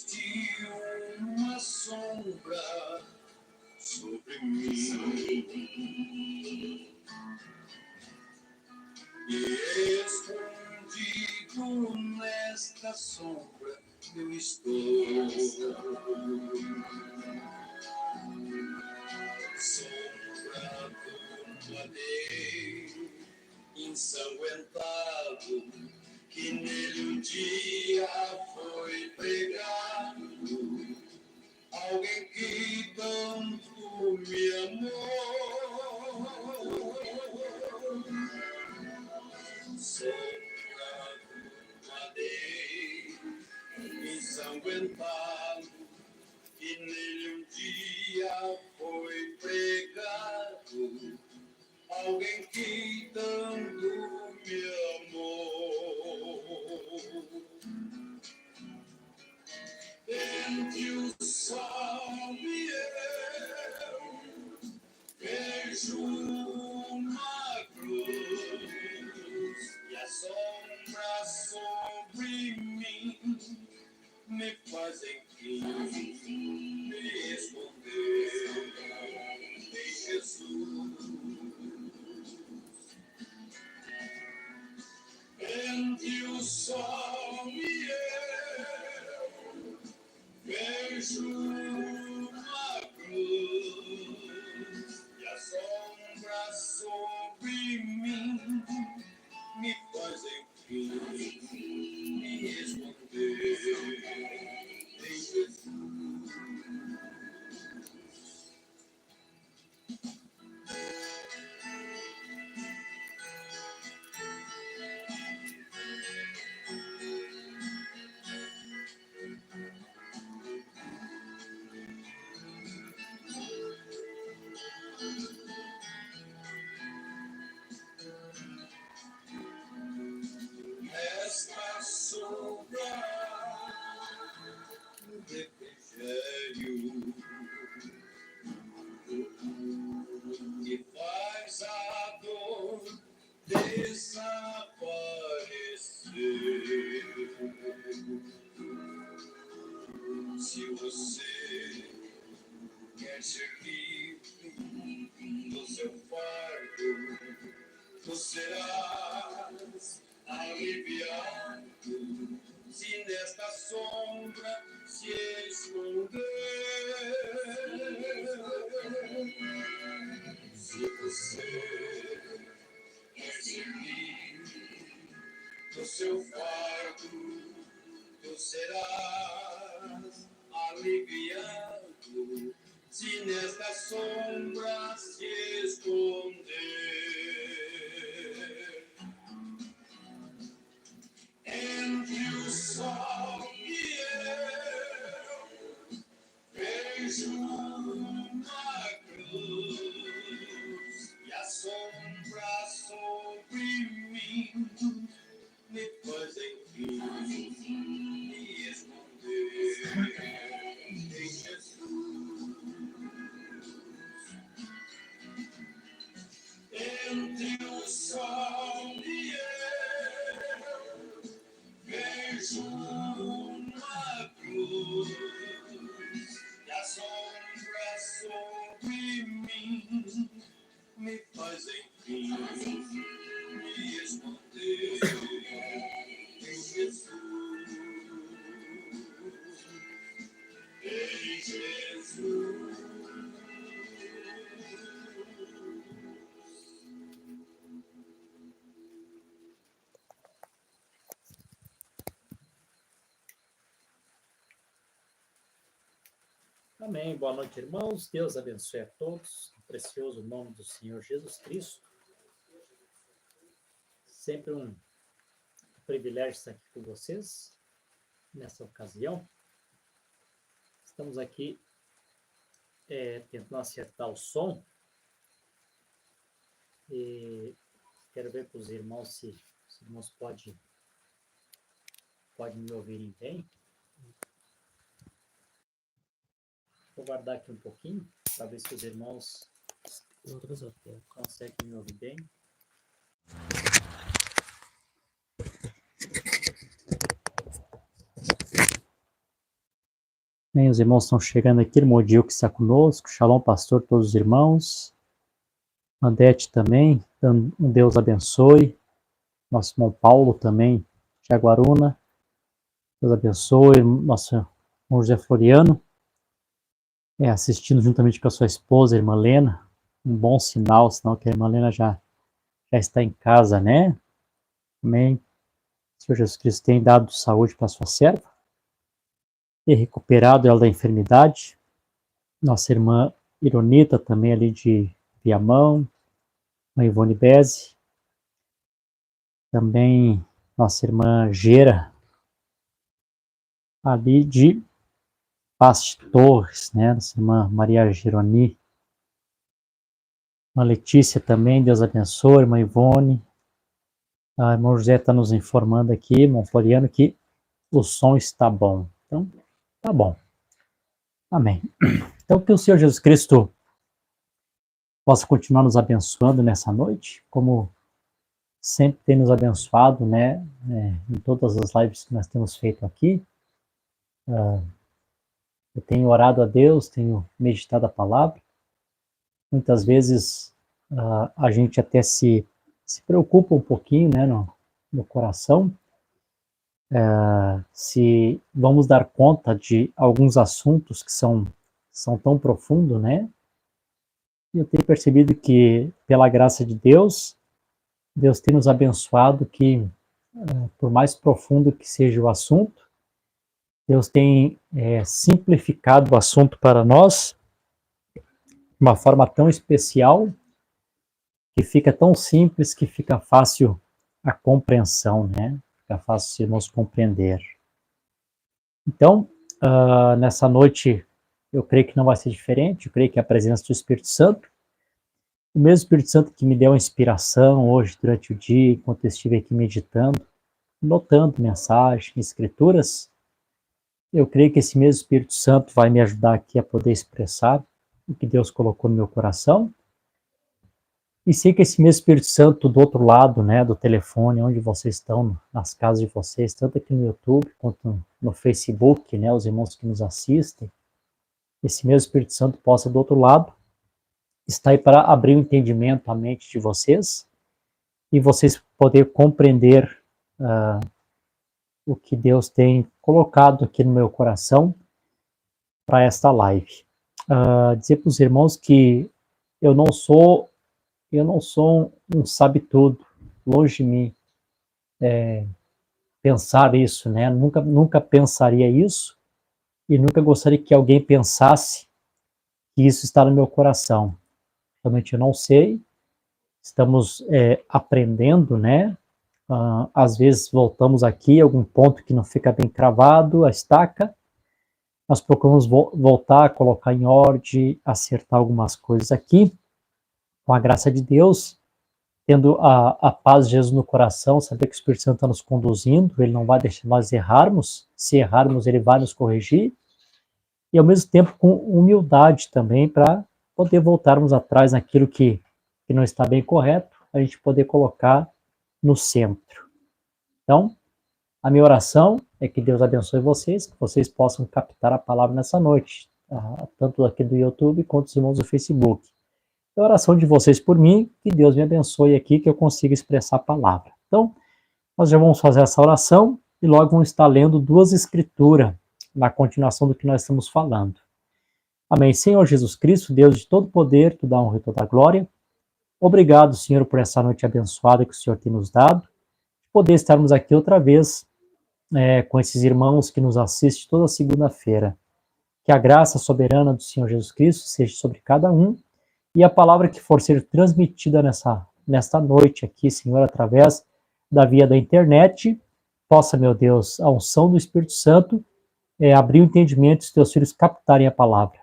existe uma sombra sobre mim, e escondido nesta sombra eu estou. Sombra do madeiro ensanguentado, que nele um dia foi pregado. Alguém que tanto me amou. Sombra do madeiro ensanguentado, que nele um dia foi pregado. Alguém que tanto me amou. Entre o sol e eu vejo uma cruz, e a sombra sobre mim me faz enfim me esconder em Jesus. Entre o sol e eu vejo uma cruz, e a sombra sobre mim me faz enfim me esconder em Jesus. Esta sombra do refrigério que faz a dor desaparecer. Se você quer ser livre do seu fardo, tu serás aliviado se nesta sombra se esconder. Se você quer ser livre do seu fardo, tu serás aliviado se nesta sombra se esconder. Entre o sol e eu vejo uma cruz, e a sombra sobre mim me faz enfim me esconder em Jesus. Entre o sol e eu vejo uma cruz, e a sombra sobre mim me faz enfim me esconder em Jesus. Em Jesus. Amém. Boa noite, irmãos. Deus abençoe a todos. No precioso nome do Senhor Jesus Cristo. Sempre um privilégio estar aqui com vocês nessa ocasião. Estamos aqui tentando acertar o som. E quero ver para os irmãos se os irmãos podem me ouvirem bem. Vou guardar aqui um pouquinho para ver se os irmãos conseguem me ouvir bem. Bem, os irmãos estão chegando aqui, irmão Dio que está conosco, Shalom, pastor, todos os irmãos. Andete também, um Deus abençoe. Nosso irmão Paulo também, Jaguaruna, Deus abençoe. Nosso irmão José Floriano, assistindo juntamente com a sua esposa, a irmã Lena. Um bom sinal que a irmã Lena já está em casa, né? Amém. O Senhor Jesus Cristo tem dado saúde para sua serva e recuperado ela da enfermidade. Nossa irmã Ironita também ali de Viamão, a Ivone Bezzi. Também nossa irmã Gera, ali de Pastores, né? Nossa irmã Maria Gironi. A Letícia também, Deus abençoe, irmã Ivone. A irmã José está nos informando aqui, irmão Floriano, que o som está bom. Então, tá bom. Amém. Então, que o Senhor Jesus Cristo possa continuar nos abençoando nessa noite, como sempre tem nos abençoado, né? Em todas as lives que nós temos feito aqui. Eu tenho orado a Deus, tenho meditado a palavra. Muitas vezes a gente até se preocupa um pouquinho, né, no coração, se vamos dar conta de alguns assuntos que são tão profundos, né? E eu tenho percebido que, pela graça de Deus, Deus tem nos abençoado que, por mais profundo que seja o assunto, Deus tem simplificado o assunto para nós de uma forma tão especial, que fica tão simples, que fica fácil a compreensão, né? Fica fácil nos compreender. Então, nessa noite, eu creio que não vai ser diferente, eu creio que a presença do Espírito Santo, o mesmo Espírito Santo que me deu a inspiração hoje, durante o dia, enquanto eu estive aqui meditando, notando mensagens, escrituras, eu creio que esse mesmo Espírito Santo vai me ajudar aqui a poder expressar o que Deus colocou no meu coração. E sei que esse mesmo Espírito Santo do outro lado, né, do telefone, onde vocês estão, nas casas de vocês, tanto aqui no YouTube quanto no Facebook, né, os irmãos que nos assistem, esse mesmo Espírito Santo possa do outro lado estar aí para abrir o entendimento, a mente de vocês, e vocês poderem compreender o que Deus tem colocado aqui no meu coração para esta live. Dizer para os irmãos que eu não sou um sabe-tudo, longe de mim pensar isso, né? Nunca pensaria isso e nunca gostaria que alguém pensasse que isso está no meu coração. Realmente eu não sei, estamos aprendendo, né? Às vezes voltamos aqui, algum ponto que não fica bem cravado, a estaca, nós procuramos voltar, colocar em ordem, acertar algumas coisas aqui, com a graça de Deus, tendo a paz de Jesus no coração, saber que o Espírito Santo está nos conduzindo, ele não vai deixar nós errarmos, se errarmos ele vai nos corrigir, e ao mesmo tempo com humildade também, para poder voltarmos atrás naquilo que não está bem correto, a gente poder colocar no centro. Então, a minha oração é que Deus abençoe vocês, que vocês possam captar a palavra nessa noite, tanto aqui do YouTube quanto os irmãos do Facebook. A oração de vocês por mim, que Deus me abençoe aqui, que eu consiga expressar a palavra. Então, nós já vamos fazer essa oração e logo vamos estar lendo duas escrituras na continuação do que nós estamos falando. Amém. Senhor Jesus Cristo, Deus de todo poder, toda honra e toda glória, obrigado, Senhor, por essa noite abençoada que o Senhor tem nos dado, poder estarmos aqui outra vez com esses irmãos que nos assistem toda segunda-feira. Que a graça soberana do Senhor Jesus Cristo seja sobre cada um, e a palavra que for ser transmitida nesta noite aqui, Senhor, através da via da internet, possa, meu Deus, a unção do Espírito Santo abrir o entendimento e os teus filhos captarem a palavra,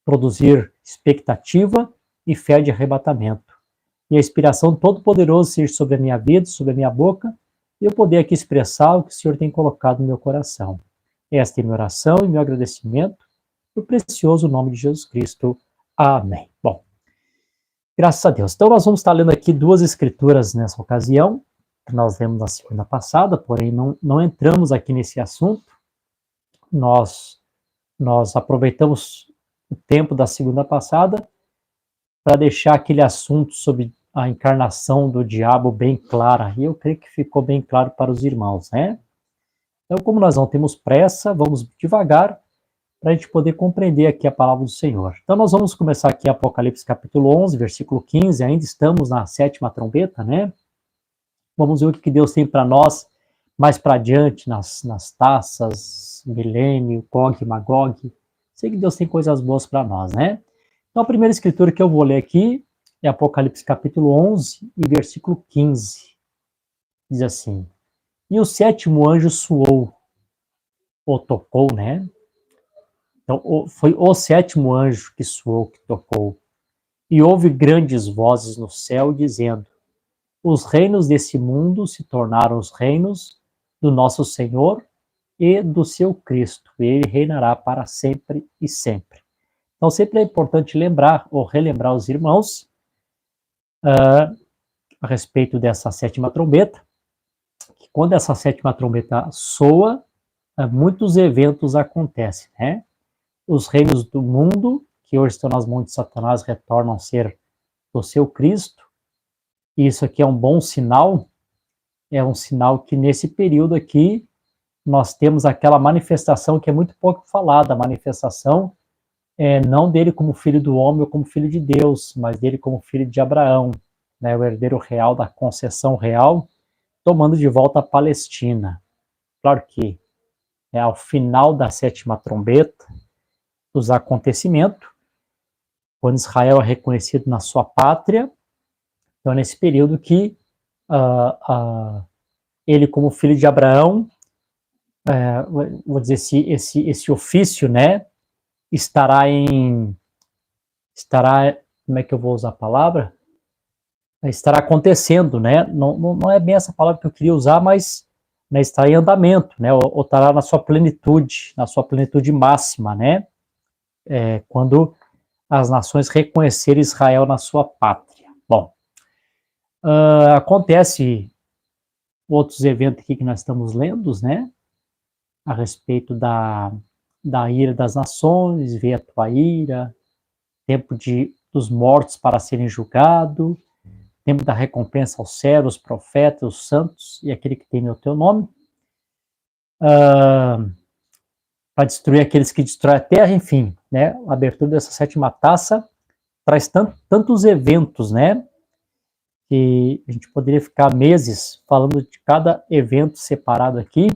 produzir expectativa e fé de arrebatamento. E a inspiração Todo-Poderoso seja sobre a minha vida, sobre a minha boca, e eu poder aqui expressar o que o Senhor tem colocado no meu coração. Esta é a minha oração e meu agradecimento, no precioso nome de Jesus Cristo. Amém. Bom, graças a Deus. Então, nós vamos estar lendo aqui duas escrituras nessa ocasião, que nós lemos na segunda passada, porém não entramos aqui nesse assunto. Nós nós aproveitamos o tempo da segunda passada para deixar aquele assunto sobre a encarnação do diabo bem clara, e eu creio que ficou bem claro para os irmãos, né? Então, como nós não temos pressa, vamos devagar para a gente poder compreender aqui a palavra do Senhor. Então, nós vamos começar aqui Apocalipse capítulo 11, versículo 15, ainda estamos na 7ª trombeta, né? Vamos ver o que Deus tem para nós mais para adiante, nas taças, milênio, Gog e Magog. Sei que Deus tem coisas boas para nós, né? Então, a primeira escritura que eu vou ler aqui é Apocalipse capítulo 11 e versículo 15. Diz assim: E o 7º anjo soou, ou tocou, né? Então, foi o 7º anjo que soou, que tocou. E houve grandes vozes no céu, dizendo: Os reinos desse mundo se tornaram os reinos do nosso Senhor e do seu Cristo. E ele reinará para sempre e sempre. Então, sempre é importante lembrar ou relembrar os irmãos a respeito dessa 7ª trombeta, que quando essa 7ª trombeta soa, muitos eventos acontecem, né? Os reinos do mundo, que hoje estão nas mãos de Satanás, retornam a ser do seu Cristo. E isso aqui é um bom sinal, é um sinal que nesse período aqui nós temos aquela manifestação que é muito pouco falada, a manifestação não dele como filho do homem ou como filho de Deus, mas dele como filho de Abraão, né, o herdeiro real da concessão real, tomando de volta a Palestina. Claro que ao final da 7ª trombeta, dos acontecimentos, quando Israel é reconhecido na sua pátria, então é nesse período que ele, como filho de Abraão, vou dizer esse ofício, né, estará, como é que eu vou usar a palavra? Estará acontecendo, né? Não é bem essa palavra que eu queria usar, mas né, está em andamento, né? Ou estará na sua plenitude máxima, né? Quando as nações reconhecerem Israel na sua pátria. Bom, acontece outros eventos aqui que nós estamos lendo, né? A respeito da ira das nações, ver a tua ira, tempo dos mortos para serem julgados, tempo da recompensa aos servos, os profetas, os santos e aquele que teme o teu nome, para destruir aqueles que destroem a terra, enfim, né? A abertura dessa 7ª taça traz tantos eventos, né? Que a gente poderia ficar meses falando de cada evento separado aqui,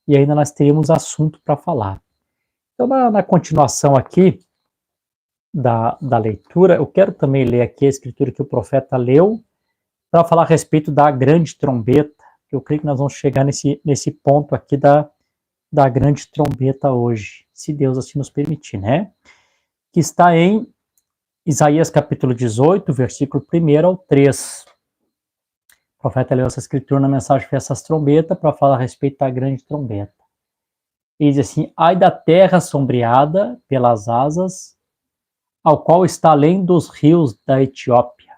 e ainda nós teríamos assunto para falar. Então, na continuação aqui da leitura, eu quero também ler aqui a escritura que o profeta leu, para falar a respeito da grande trombeta. Eu creio que nós vamos chegar nesse ponto aqui da grande trombeta hoje, se Deus assim nos permitir, né? Que está em Isaías capítulo 18, versículo 1 ao 3. O profeta leu essa escritura na mensagem Festas Trombeta para falar a respeito da grande trombeta. Ele diz assim: ai da terra sombreada pelas asas, ao qual está além dos rios da Etiópia,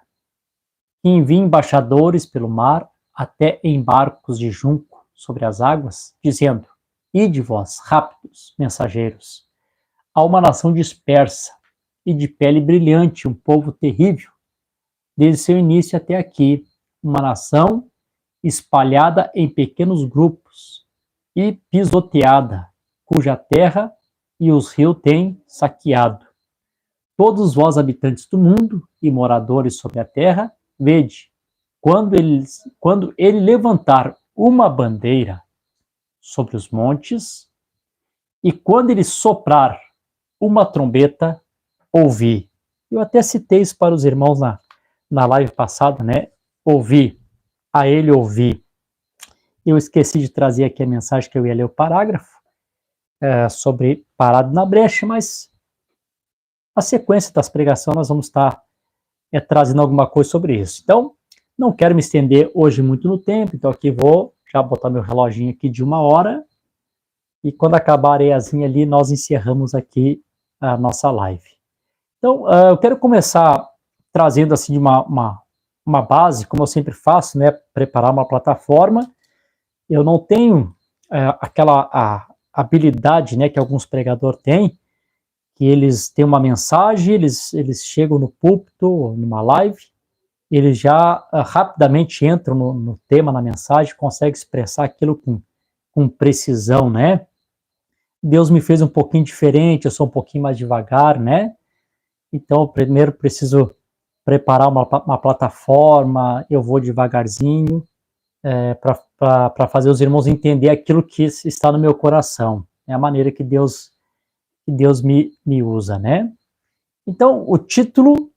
que envia embaixadores pelo mar até em barcos de junco sobre as águas, dizendo: ide vós, rápidos, mensageiros, a uma nação dispersa e de pele brilhante, um povo terrível, desde seu início até aqui, uma nação espalhada em pequenos grupos e pisoteada, cuja terra e os rios têm saqueado. Todos vós, habitantes do mundo e moradores sobre a terra, vede, quando ele levantar uma bandeira sobre os montes, e quando ele soprar uma trombeta, ouvi. Eu até citei isso para os irmãos na live passada, né? Ouvi, a ele ouvi. Eu esqueci de trazer aqui a mensagem que eu ia ler o parágrafo, sobre parado na brecha, mas a sequência das pregações nós vamos estar trazendo alguma coisa sobre isso. Então, não quero me estender hoje muito no tempo, então aqui vou já botar meu reloginho aqui de 1 hora, e quando acabar a areiazinha ali, nós encerramos aqui a nossa live. Então, eu quero começar trazendo assim uma base, como eu sempre faço, né, preparar uma plataforma. Eu não tenho habilidade, né, que alguns pregadores têm, que eles têm uma mensagem, eles chegam no púlpito, numa live, eles já rapidamente entram no tema, na mensagem, conseguem expressar aquilo com precisão, né? Deus me fez um pouquinho diferente, eu sou um pouquinho mais devagar, né? Então, eu primeiro preciso preparar uma plataforma, eu vou devagarzinho, para fazer os irmãos entender aquilo que está no meu coração. É a maneira que Deus me usa, né? Então, o título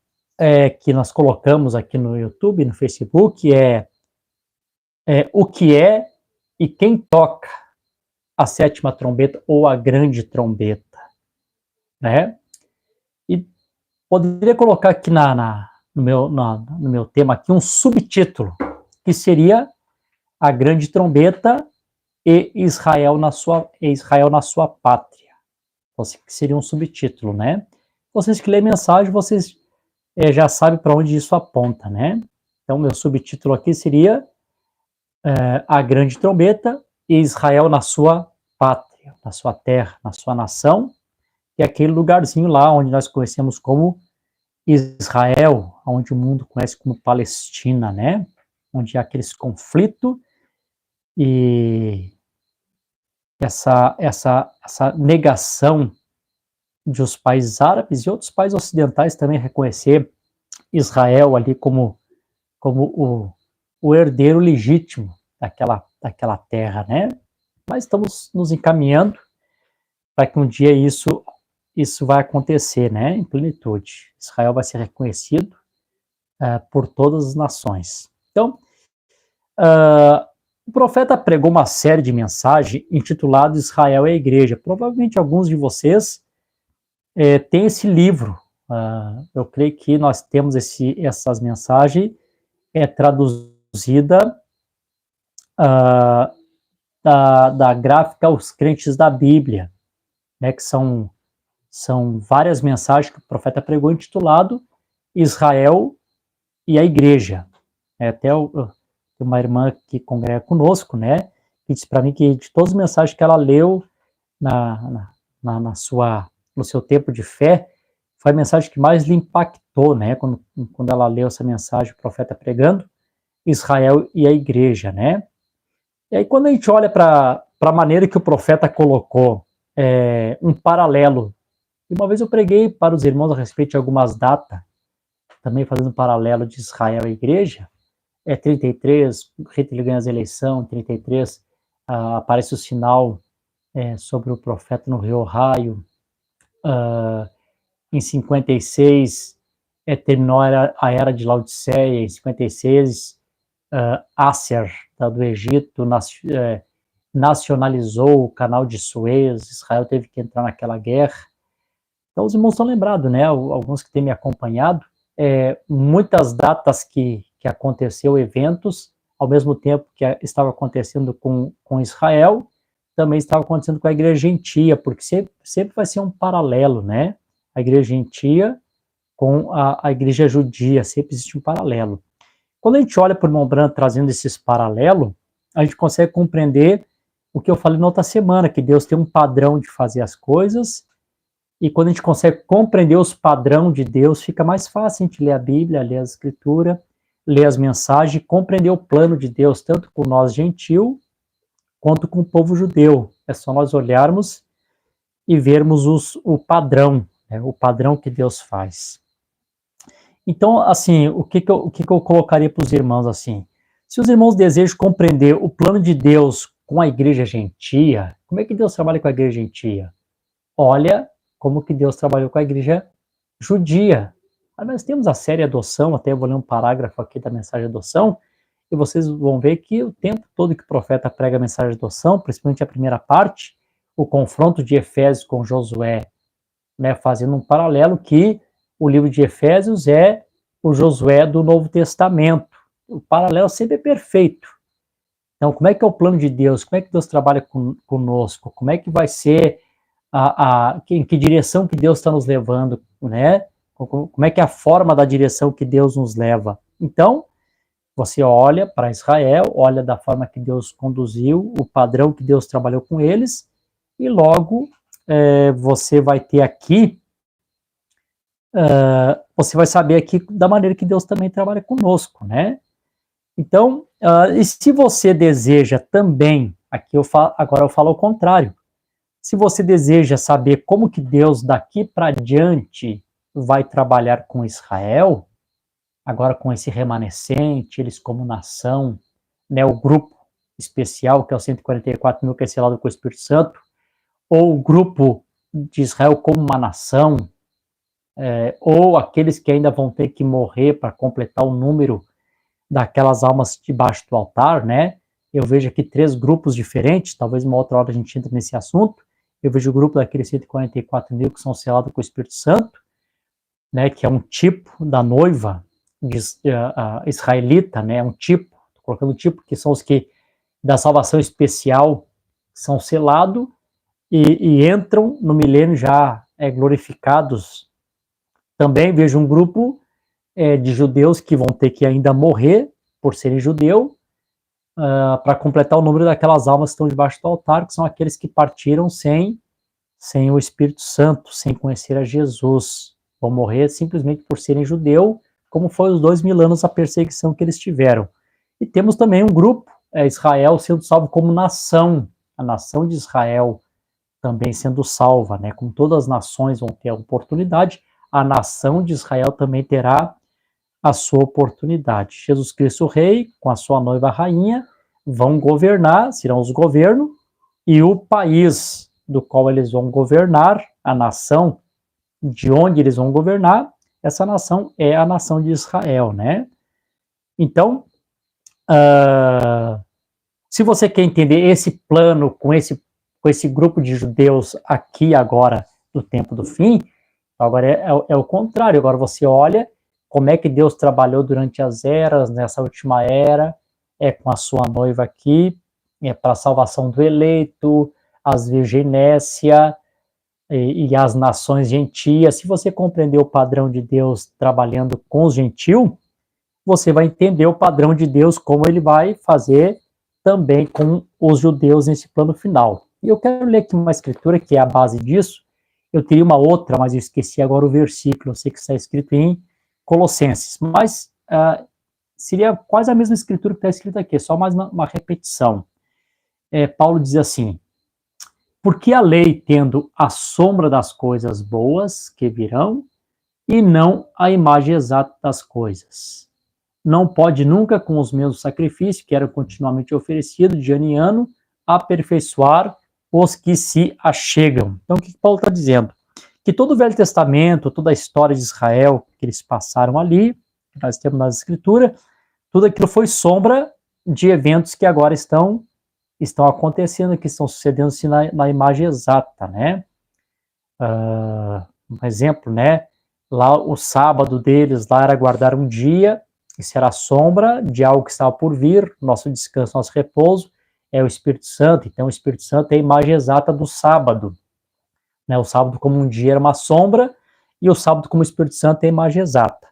que nós colocamos aqui no YouTube, no Facebook, é o que é e quem toca a sétima trombeta ou a grande trombeta, né? E poderia colocar aqui no meu tema aqui um subtítulo, que seria a grande trombeta e Israel na sua pátria. Então, seria um subtítulo, né? Vocês que lêem mensagem, vocês já sabem para onde isso aponta, né? Então, meu subtítulo aqui seria a grande trombeta e Israel na sua pátria, na sua terra, na sua nação, e aquele lugarzinho lá onde nós conhecemos como Israel, onde o mundo conhece como Palestina, né? Onde há aqueles conflitos e essa negação de os países árabes e outros países ocidentais também reconhecer Israel ali como o herdeiro legítimo daquela terra, né? Mas estamos nos encaminhando para que um dia isso vai acontecer, né? Em plenitude. Israel vai ser reconhecido por todas as nações. Então, o profeta pregou uma série de mensagens intitulada Israel é a Igreja. Provavelmente alguns de vocês têm esse livro. Eu creio que nós temos essas mensagens traduzida da gráfica Os Crentes da Bíblia, né, que são várias mensagens que o profeta pregou intitulado Israel e a Igreja. Até uma irmã que congrega conosco, né, que disse para mim que de todas as mensagens que ela leu no seu tempo de fé, foi a mensagem que mais lhe impactou, né, quando ela leu essa mensagem, o profeta pregando, Israel e a Igreja, né. E aí quando a gente olha para a maneira que o profeta colocou um paralelo, e uma vez eu preguei para os irmãos a respeito de algumas datas, também fazendo um paralelo de Israel e a Igreja, 33, Hitler ganha as eleições, 33, aparece o sinal sobre o profeta no rio Ohio, em 56, terminou a era de Laodiceia, em 56, Asser, do Egito, nacionalizou o canal de Suez, Israel teve que entrar naquela guerra. Então os irmãos estão lembrados, né, alguns que têm me acompanhado, muitas datas que aconteceu, eventos, ao mesmo tempo que estava acontecendo com Israel, também estava acontecendo com a igreja gentia, porque sempre vai ser um paralelo, né, a igreja gentia com a igreja judia, sempre existe um paralelo. Quando a gente olha para o irmão Branham trazendo esses paralelos, a gente consegue compreender o que eu falei na outra semana, que Deus tem um padrão de fazer as coisas, e quando a gente consegue compreender os padrões de Deus, fica mais fácil a gente ler a Bíblia, ler a Escritura, ler as mensagens, compreender o plano de Deus, tanto com nós gentil, quanto com o povo judeu. É só nós olharmos e vermos o padrão, né, o padrão que Deus faz. Então, assim, o que eu colocaria para os irmãos, assim? Se os irmãos desejam compreender o plano de Deus com a igreja gentia, como é que Deus trabalha com a igreja gentia? Olha como que Deus trabalhou com a igreja judia. Nós temos a série Adoção, até eu vou ler um parágrafo aqui da mensagem de adoção, e vocês vão ver que o tempo todo que o profeta prega a mensagem de adoção, principalmente a primeira parte, o confronto de Efésios com Josué, né, fazendo um paralelo que o livro de Efésios é o Josué do Novo Testamento. O paralelo sempre é perfeito. Então, como é que é o plano de Deus? Como é que Deus trabalha conosco? Como é que vai ser em que direção que Deus está nos levando, né? Como é que é a forma da direção que Deus nos leva? Então, você olha para Israel, olha da forma que Deus conduziu, o padrão que Deus trabalhou com eles, e logo você vai ter aqui, você vai saber aqui da maneira que Deus também trabalha conosco, né? Então, e se você deseja também, agora eu falo ao contrário, se você deseja saber como que Deus daqui para diante vai trabalhar com Israel, agora com esse remanescente, eles como nação, né, o grupo especial, que é o 144 mil que é selado com o Espírito Santo, ou o grupo de Israel como uma nação, ou aqueles que ainda vão ter que morrer para completar o número daquelas almas debaixo do altar, né? Eu vejo aqui 3 grupos diferentes, talvez uma outra hora a gente entre nesse assunto. Eu vejo o grupo daqueles 144 mil que são selados com o Espírito Santo, né, que é um tipo da noiva israelita, né, um tipo, estou colocando tipo, que são os que da salvação especial são selados e entram no milênio já glorificados. Também vejo um grupo de judeus que vão ter que ainda morrer por serem judeu, para completar o número daquelas almas que estão debaixo do altar, que são aqueles que partiram sem o Espírito Santo, sem conhecer a Jesus. Vão morrer simplesmente por serem judeu, como foi os 2000 anos a perseguição que eles tiveram. E temos também um grupo, Israel sendo salvo como nação, a nação de Israel também sendo salva, né? Como todas as nações vão ter a oportunidade, a nação de Israel também terá a sua oportunidade. Jesus Cristo Rei, com a sua noiva rainha, vão governar, serão os governos, e o país do qual eles vão governar, a nação de onde eles vão governar, essa nação é a nação de Israel, né? Então, se você quer entender esse plano com esse grupo de judeus aqui agora, do tempo do fim, agora é o contrário, agora você olha como é que Deus trabalhou durante as eras, nessa última era, com a sua noiva aqui, para a salvação do eleito, as virginésia e as nações gentias. Se você compreender o padrão de Deus trabalhando com os gentios, você vai entender o padrão de Deus, como ele vai fazer também com os judeus nesse plano final. E eu quero ler aqui uma escritura que é a base disso. Eu teria uma outra, mas eu esqueci agora o versículo. Eu sei que está escrito em Colossenses, mas seria quase a mesma escritura que está escrita aqui, só mais uma repetição. Paulo diz assim: porque a lei, tendo a sombra das coisas boas que virão, e não a imagem exata das coisas, não pode nunca, com os mesmos sacrifícios que eram continuamente oferecidos de ano em ano, aperfeiçoar os que se achegam. Então, o que Paulo está dizendo? Que todo o Velho Testamento, toda a história de Israel que eles passaram ali, que nós temos na Escritura, tudo aquilo foi sombra de eventos que agora estão acontecendo, que estão sucedendo-se na imagem exata, né? Um exemplo, né? Lá o sábado deles lá era guardar um dia, isso era a sombra de algo que estava por vir, nosso descanso, nosso repouso, é o Espírito Santo. Então o Espírito Santo é a imagem exata do sábado, né? O sábado como um dia era uma sombra, e o sábado como o Espírito Santo é a imagem exata.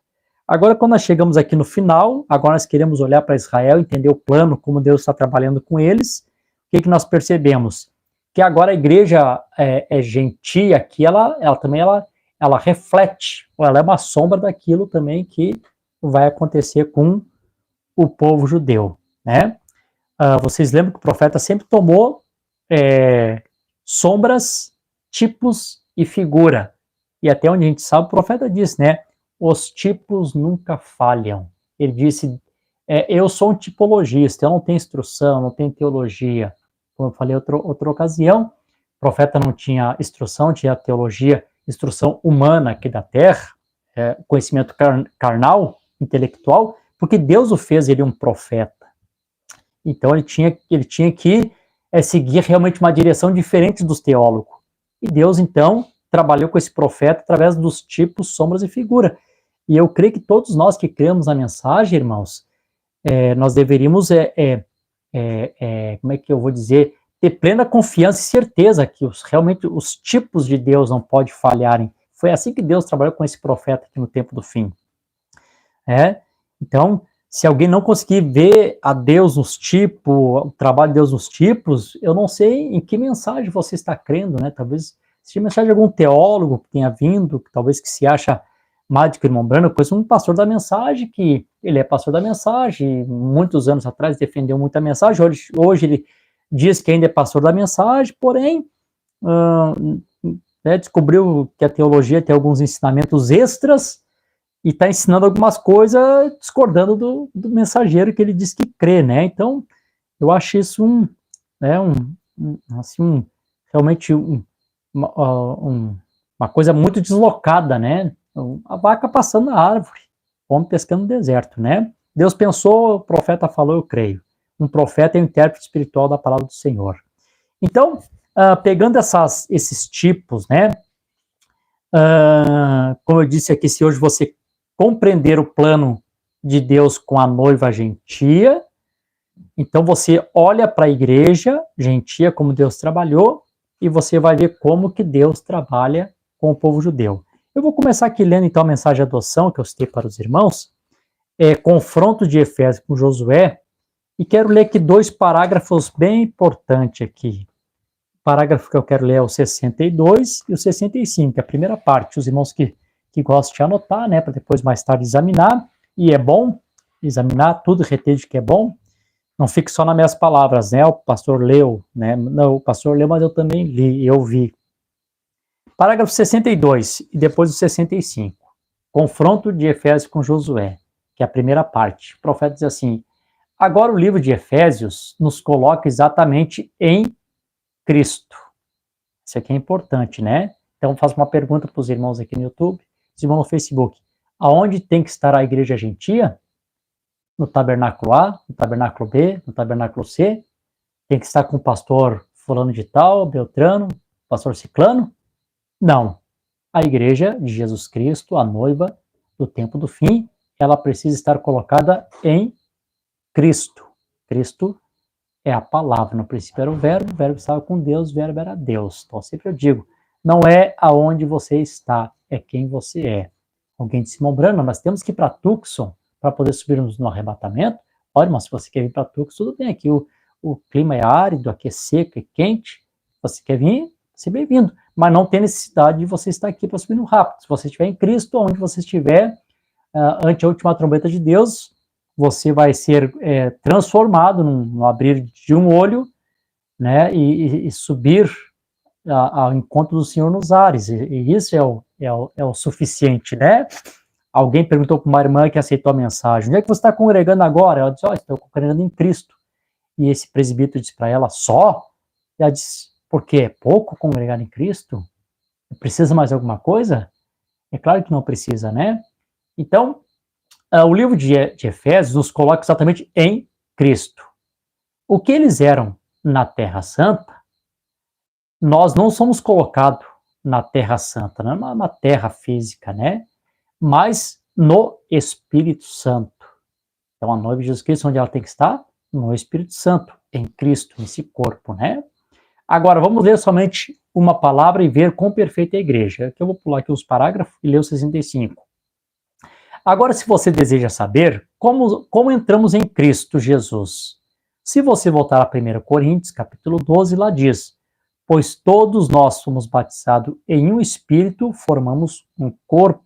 Agora, quando nós chegamos aqui no final, agora nós queremos olhar para Israel, entender o plano, como Deus está trabalhando com eles. O que nós percebemos? Que agora a igreja gentia aqui, ela também reflete, ou ela é uma sombra daquilo também que vai acontecer com o povo judeu, né? Vocês lembram que o profeta sempre tomou sombras, tipos e figura. E até onde a gente sabe, o profeta disse, né? Os tipos nunca falham. Ele disse, eu sou um tipologista, eu não tenho instrução, não tenho teologia. Como eu falei em outra ocasião, o profeta não tinha instrução, tinha teologia, instrução humana aqui da terra, conhecimento carnal, intelectual, porque Deus o fez ele um profeta. Então ele tinha que seguir realmente uma direção diferente dos teólogos. E Deus, então, trabalhou com esse profeta através dos tipos, sombras e figura. E eu creio que todos nós que cremos na mensagem, irmãos, nós deveríamos, como é que eu vou dizer, ter plena confiança e certeza que realmente os tipos de Deus não podem falharem. Foi assim que Deus trabalhou com esse profeta aqui no tempo do fim. Então, Se alguém não conseguir ver a Deus nos tipos, o trabalho de Deus nos tipos, eu não sei em que mensagem você está crendo, né? Talvez seja mensagem de algum teólogo que tenha vindo, talvez que se acha mais do que o irmão Branham, pois um pastor da mensagem, que ele é pastor da mensagem, muitos anos atrás defendeu muito a mensagem, hoje ele diz que ainda é pastor da mensagem, porém, descobriu que a teologia tem alguns ensinamentos extras, e está ensinando algumas coisas discordando do mensageiro que ele diz que crê, né? Então, eu acho isso realmente uma coisa muito deslocada, né? A vaca passando na árvore, homem pescando no deserto, né? Deus pensou, o profeta falou, eu creio. Um profeta é o intérprete espiritual da palavra do Senhor. Então, pegando esses tipos, né? Como eu disse aqui, se hoje você compreender o plano de Deus com a noiva gentia, então você olha para a igreja gentia, como Deus trabalhou, e você vai ver como que Deus trabalha com o povo judeu. Eu vou começar aqui lendo então a mensagem de adoção, que eu citei para os irmãos, confronto de Efésios com Josué, e quero ler aqui 2 parágrafos bem importantes aqui. O parágrafo que eu quero ler é o 62 e o 65, a primeira parte. Os irmãos que gostam de anotar, né, para depois mais tarde examinar, e é bom examinar tudo, reter de que é bom, não fique só nas minhas palavras, né, o pastor leu, né, não, o pastor leu, mas eu também li, eu vi. Parágrafo 62 e depois o 65, confronto de Efésios com Josué, que é a primeira parte. O profeta diz assim: agora o livro de Efésios nos coloca exatamente em Cristo. Isso aqui é importante, né? Então faço uma pergunta para os irmãos aqui no YouTube, os irmãos no Facebook. Aonde tem que estar a igreja gentia? No tabernáculo A, no tabernáculo B, no tabernáculo C? Tem que estar com o pastor fulano de tal, Beltrano, pastor ciclano? Não. A igreja de Jesus Cristo, a noiva do tempo do fim, ela precisa estar colocada em Cristo. Cristo é a palavra. No princípio era o verbo estava com Deus, o verbo era Deus. Então sempre eu digo, não é aonde você está, é quem você é. Alguém disse, irmão Branham, nós temos que ir para Tucson para poder subirmos no arrebatamento. Olha, irmão, se você quer vir para Tucson, tudo bem, aqui o clima é árido, aqui é seco, é quente. Se você quer vir, seja bem-vindo. Mas não tem necessidade de você estar aqui para subir no rápido. Se você estiver em Cristo, onde você estiver, ante a última trombeta de Deus, você vai ser transformado no abrir de um olho, né, e subir ao encontro do Senhor nos ares, e isso é o suficiente, né? Alguém perguntou para uma irmã que aceitou a mensagem, onde é que você está congregando agora? Ela disse, estou congregando em Cristo. E esse presbítero disse para ela, só? E ela disse, por quê? É pouco congregar em Cristo? Precisa mais alguma coisa? É claro que não precisa, né? Então, o livro de Efésios nos coloca exatamente em Cristo. O que eles eram na Terra Santa, nós não somos colocados na Terra Santa, não é uma terra física, né? Mas no Espírito Santo. Então, a noiva de Jesus Cristo, onde ela tem que estar? No Espírito Santo, em Cristo, nesse corpo, né? Agora, vamos ler somente uma palavra e ver quão perfeita é a igreja. Aqui eu vou pular aqui os parágrafos e ler o 65. Agora, se você deseja saber como entramos em Cristo Jesus, se você voltar a 1 Coríntios, capítulo 12, lá diz, pois todos nós somos batizados em um Espírito, formamos um corpo.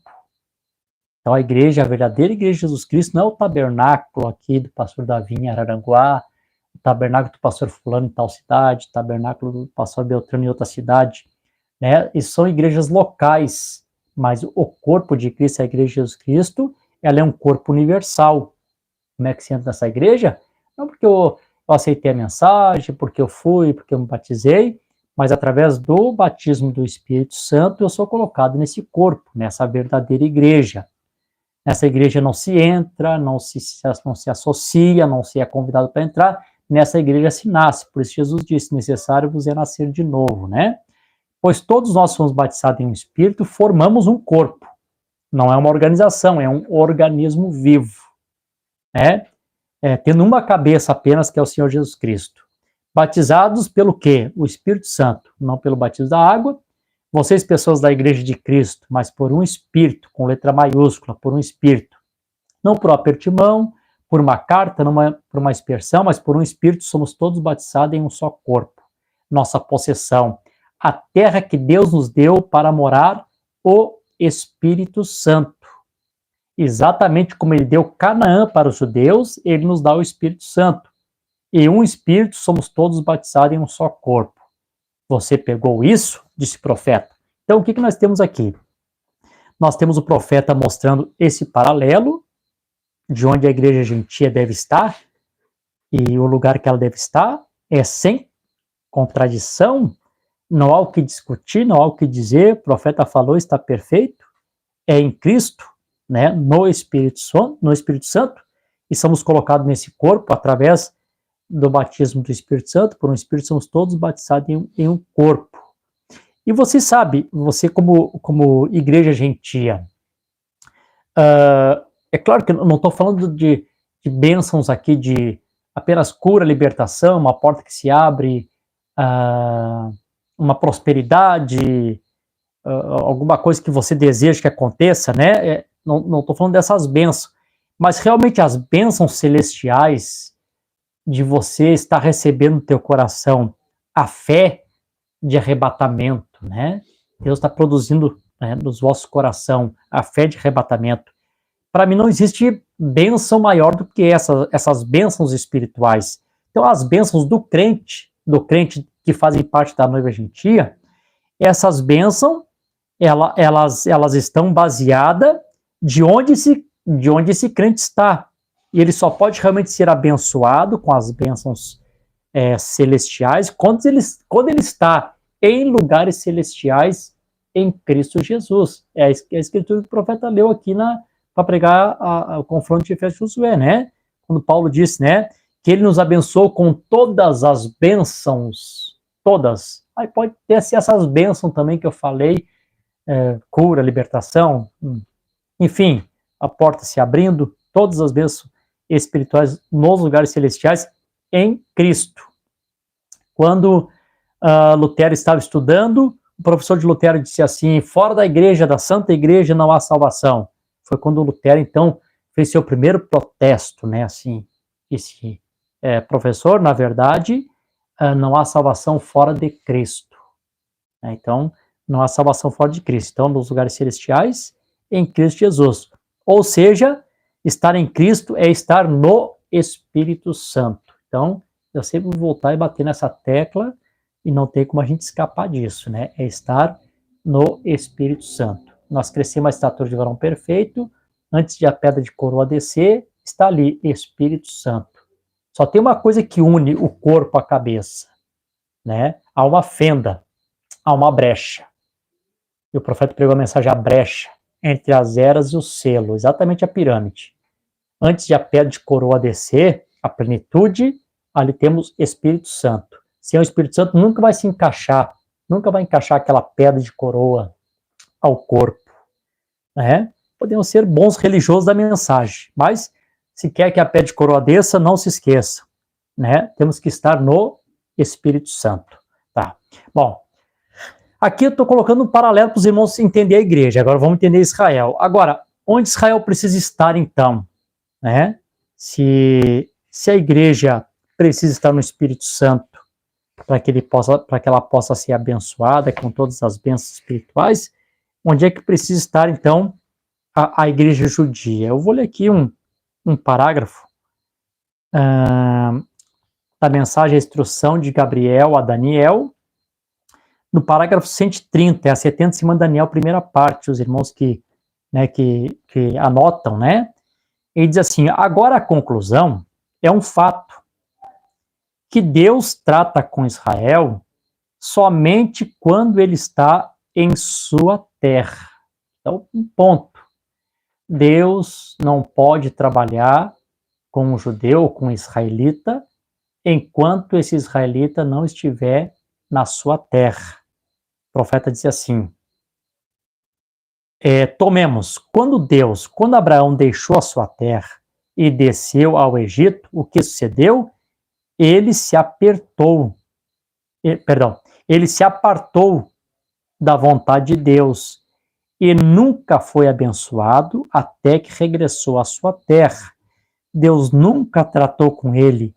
Então, a igreja, a verdadeira igreja de Jesus Cristo, não é o tabernáculo aqui do pastor Davi em Araranguá, o tabernáculo do pastor fulano em tal cidade, o tabernáculo do pastor Beltrano em outra cidade, né? E são igrejas locais, mas o corpo de Cristo, a igreja de Jesus Cristo, ela é um corpo universal. Como é que se entra nessa igreja? Não porque eu aceitei a mensagem, porque eu fui, porque eu me batizei, mas através do batismo do Espírito Santo, eu sou colocado nesse corpo, nessa verdadeira igreja. Nessa igreja não se entra, não se associa, não se é convidado para entrar, nessa igreja se nasce. Por isso Jesus disse, necessário vos é nascer de novo, né? Pois todos nós somos batizados em um Espírito, formamos um corpo. Não é uma organização, é um organismo vivo, né? Tendo uma cabeça apenas, que é o Senhor Jesus Cristo. Batizados pelo quê? O Espírito Santo, não pelo batismo da água. Vocês, pessoas da Igreja de Cristo, mas por um Espírito, com letra maiúscula, por um Espírito. Não por aperto de mão, por uma carta, por uma expressão, mas por um Espírito somos todos batizados em um só corpo. Nossa possessão, a terra que Deus nos deu para morar o Espírito Santo. Exatamente como ele deu Canaã para os judeus, ele nos dá o Espírito Santo. E um Espírito somos todos batizados em um só corpo. Você pegou isso? Disse o profeta. Então o que nós temos aqui? Nós temos o profeta mostrando esse paralelo de onde a igreja gentia deve estar, e o lugar que ela deve estar é sem contradição, não há o que discutir, não há o que dizer, o profeta falou, está perfeito, é em Cristo, né, no Espírito Santo, e somos colocados nesse corpo através do batismo do Espírito Santo, por um Espírito somos todos batizados em um corpo. E você sabe, você como igreja gentia, é claro que eu não estou falando de bênçãos aqui, de apenas cura, libertação, uma porta que se abre, uma prosperidade, alguma coisa que você deseja que aconteça, né? Não estou falando dessas bênçãos, mas realmente as bênçãos celestiais de você estar recebendo no teu coração a fé de arrebatamento, né? Deus está produzindo, né, nos vossos coração a fé de arrebatamento. Para mim não existe bênção maior do que essas bênçãos espirituais. Então as bênçãos do crente que fazem parte da noiva gentia, essas bênçãos, elas estão baseadas de onde esse crente está. E ele só pode realmente ser abençoado com as bênçãos celestiais quando ele está em lugares celestiais em Cristo Jesus. É a escritura que o profeta leu aqui para pregar o confronto de Efésios e Josué, né? Quando Paulo disse, né, que ele nos abençoou com todas as bênçãos, todas. Aí pode ter assim, essas bênçãos também que eu falei, cura, libertação, enfim, a porta se abrindo, todas as bênçãos espirituais nos lugares celestiais em Cristo. Quando Lutero estava estudando, o professor de Lutero disse assim, fora da igreja, da Santa Igreja, não há salvação. Foi quando Lutero, então, fez seu primeiro protesto, né, assim, disse, professor, na verdade, não há salvação fora de Cristo. Então, não há salvação fora de Cristo. Então, nos lugares celestiais, em Cristo Jesus. Ou seja, estar em Cristo é estar no Espírito Santo. Então, eu sempre vou voltar e bater nessa tecla e não tem como a gente escapar disso, né? É estar no Espírito Santo. Nós crescemos a estatura de varão perfeito, antes de a pedra de coroa descer, está ali, Espírito Santo. Só tem uma coisa que une o corpo à cabeça, né? Há uma fenda, há uma brecha. E o profeta pregou a mensagem, a brecha entre as eras e o selo, exatamente a pirâmide. Antes de a pedra de coroa descer, a plenitude, ali temos Espírito Santo. Sem o Espírito Santo nunca vai se encaixar, nunca vai encaixar aquela pedra de coroa ao corpo, né? Podemos ser bons religiosos da mensagem, mas se quer que a pedra de coroa desça, não se esqueça, né? Temos que estar no Espírito Santo, tá? Bom, aqui eu estou colocando um paralelo para os irmãos entenderem a igreja, agora vamos entender Israel. Agora, onde Israel precisa estar então, né? Se a igreja precisa estar no Espírito Santo para que ela possa ser abençoada com todas as bênçãos espirituais, onde é que precisa estar, então, a igreja judia? Eu vou ler aqui um parágrafo da mensagem, a instrução de Gabriel a Daniel, no parágrafo 130, é a 70ª Daniel, primeira parte, os irmãos que anotam, né? Ele diz assim, agora a conclusão é um fato, que Deus trata com Israel somente quando ele está em sua terra. Então, um ponto. Deus não pode trabalhar com um judeu, com um israelita, enquanto esse israelita não estiver na sua terra. O profeta diz assim, tomemos, quando Abraão deixou a sua terra e desceu ao Egito, o que sucedeu? Ele se apartou da vontade de Deus e nunca foi abençoado até que regressou à sua terra. Deus nunca tratou com ele,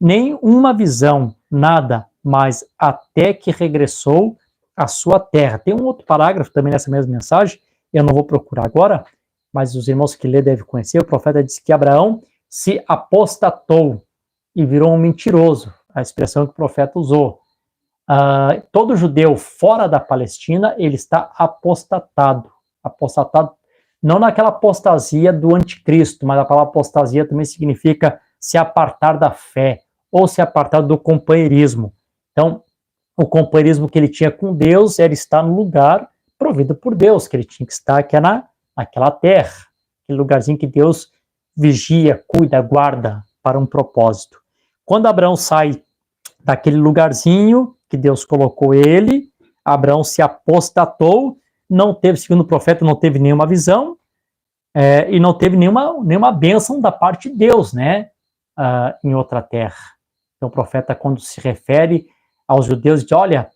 nem uma visão, nada, mas até que regressou à sua terra. Tem um outro parágrafo também nessa mesma mensagem, eu não vou procurar agora, mas os irmãos que lê devem conhecer. O profeta disse que Abraão se apostatou e virou um mentiroso, a expressão que o profeta usou. Todo judeu fora da Palestina, ele está apostatado não naquela apostasia do anticristo, mas a palavra apostasia também significa se apartar da fé, ou se apartar do companheirismo. Então, o companheirismo que ele tinha com Deus era estar no lugar provido por Deus, que ele tinha que estar, que é naquela terra, aquele lugarzinho que Deus vigia, cuida, guarda para um propósito. Quando Abraão sai daquele lugarzinho que Deus colocou ele, Abraão se apostatou, não teve, segundo o profeta, não teve nenhuma visão, e não teve nenhuma bênção da parte de Deus, né, em outra terra. Então o profeta, quando se refere aos judeus, diz, olha,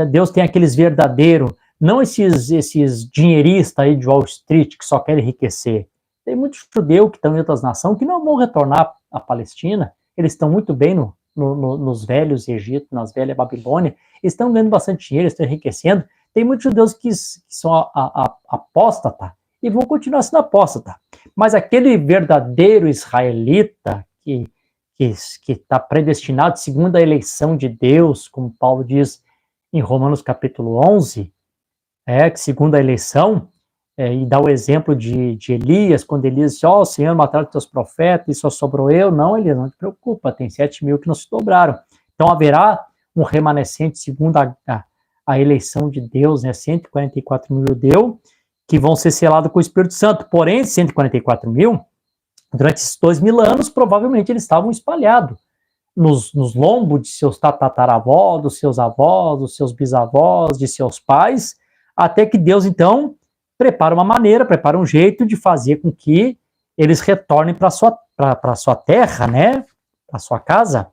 Deus tem aqueles verdadeiros, não esses dinheiristas aí de Wall Street que só querem enriquecer. Tem muitos judeus que estão em outras nações que não vão retornar à Palestina, eles estão muito bem nos velhos Egito, nas velhas Babilônia, eles estão ganhando bastante dinheiro, estão enriquecendo. Tem muitos judeus que são apóstatas e vão continuar sendo apóstatas. Mas aquele verdadeiro israelita que está predestinado segundo a eleição de Deus, como Paulo diz em Romanos capítulo 11, que segundo a eleição, e dá o exemplo de Elias, quando Elias disse, o Senhor mataram os teus profetas e só sobrou eu. Não, Elias, não te preocupa, tem 7.000 que não se dobraram. Então haverá um remanescente segundo a eleição de Deus, né, 144.000 judeus, que vão ser selados com o Espírito Santo. Porém, 144.000, durante esses 2.000 anos, provavelmente eles estavam espalhados nos lombos de seus tataravós, dos seus avós, dos seus bisavós, de seus pais, até que Deus, então, prepara uma maneira, prepara um jeito de fazer com que eles retornem para a sua terra, né, para a sua casa.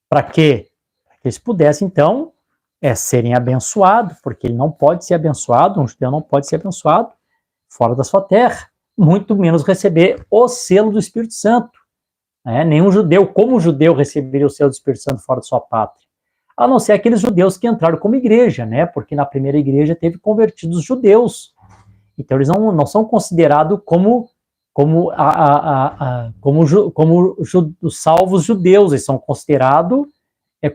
Para quê? Para que eles pudessem, então, serem abençoados, porque ele não pode ser abençoado, um judeu não pode ser abençoado fora da sua terra, muito menos receber o selo do Espírito Santo. Nenhum judeu, como judeu, receberia o selo do Espírito Santo fora da sua pátria, a não ser aqueles judeus que entraram como igreja, né? Porque na primeira igreja teve convertidos judeus, então eles não são considerados como os salvos judeus, eles são considerados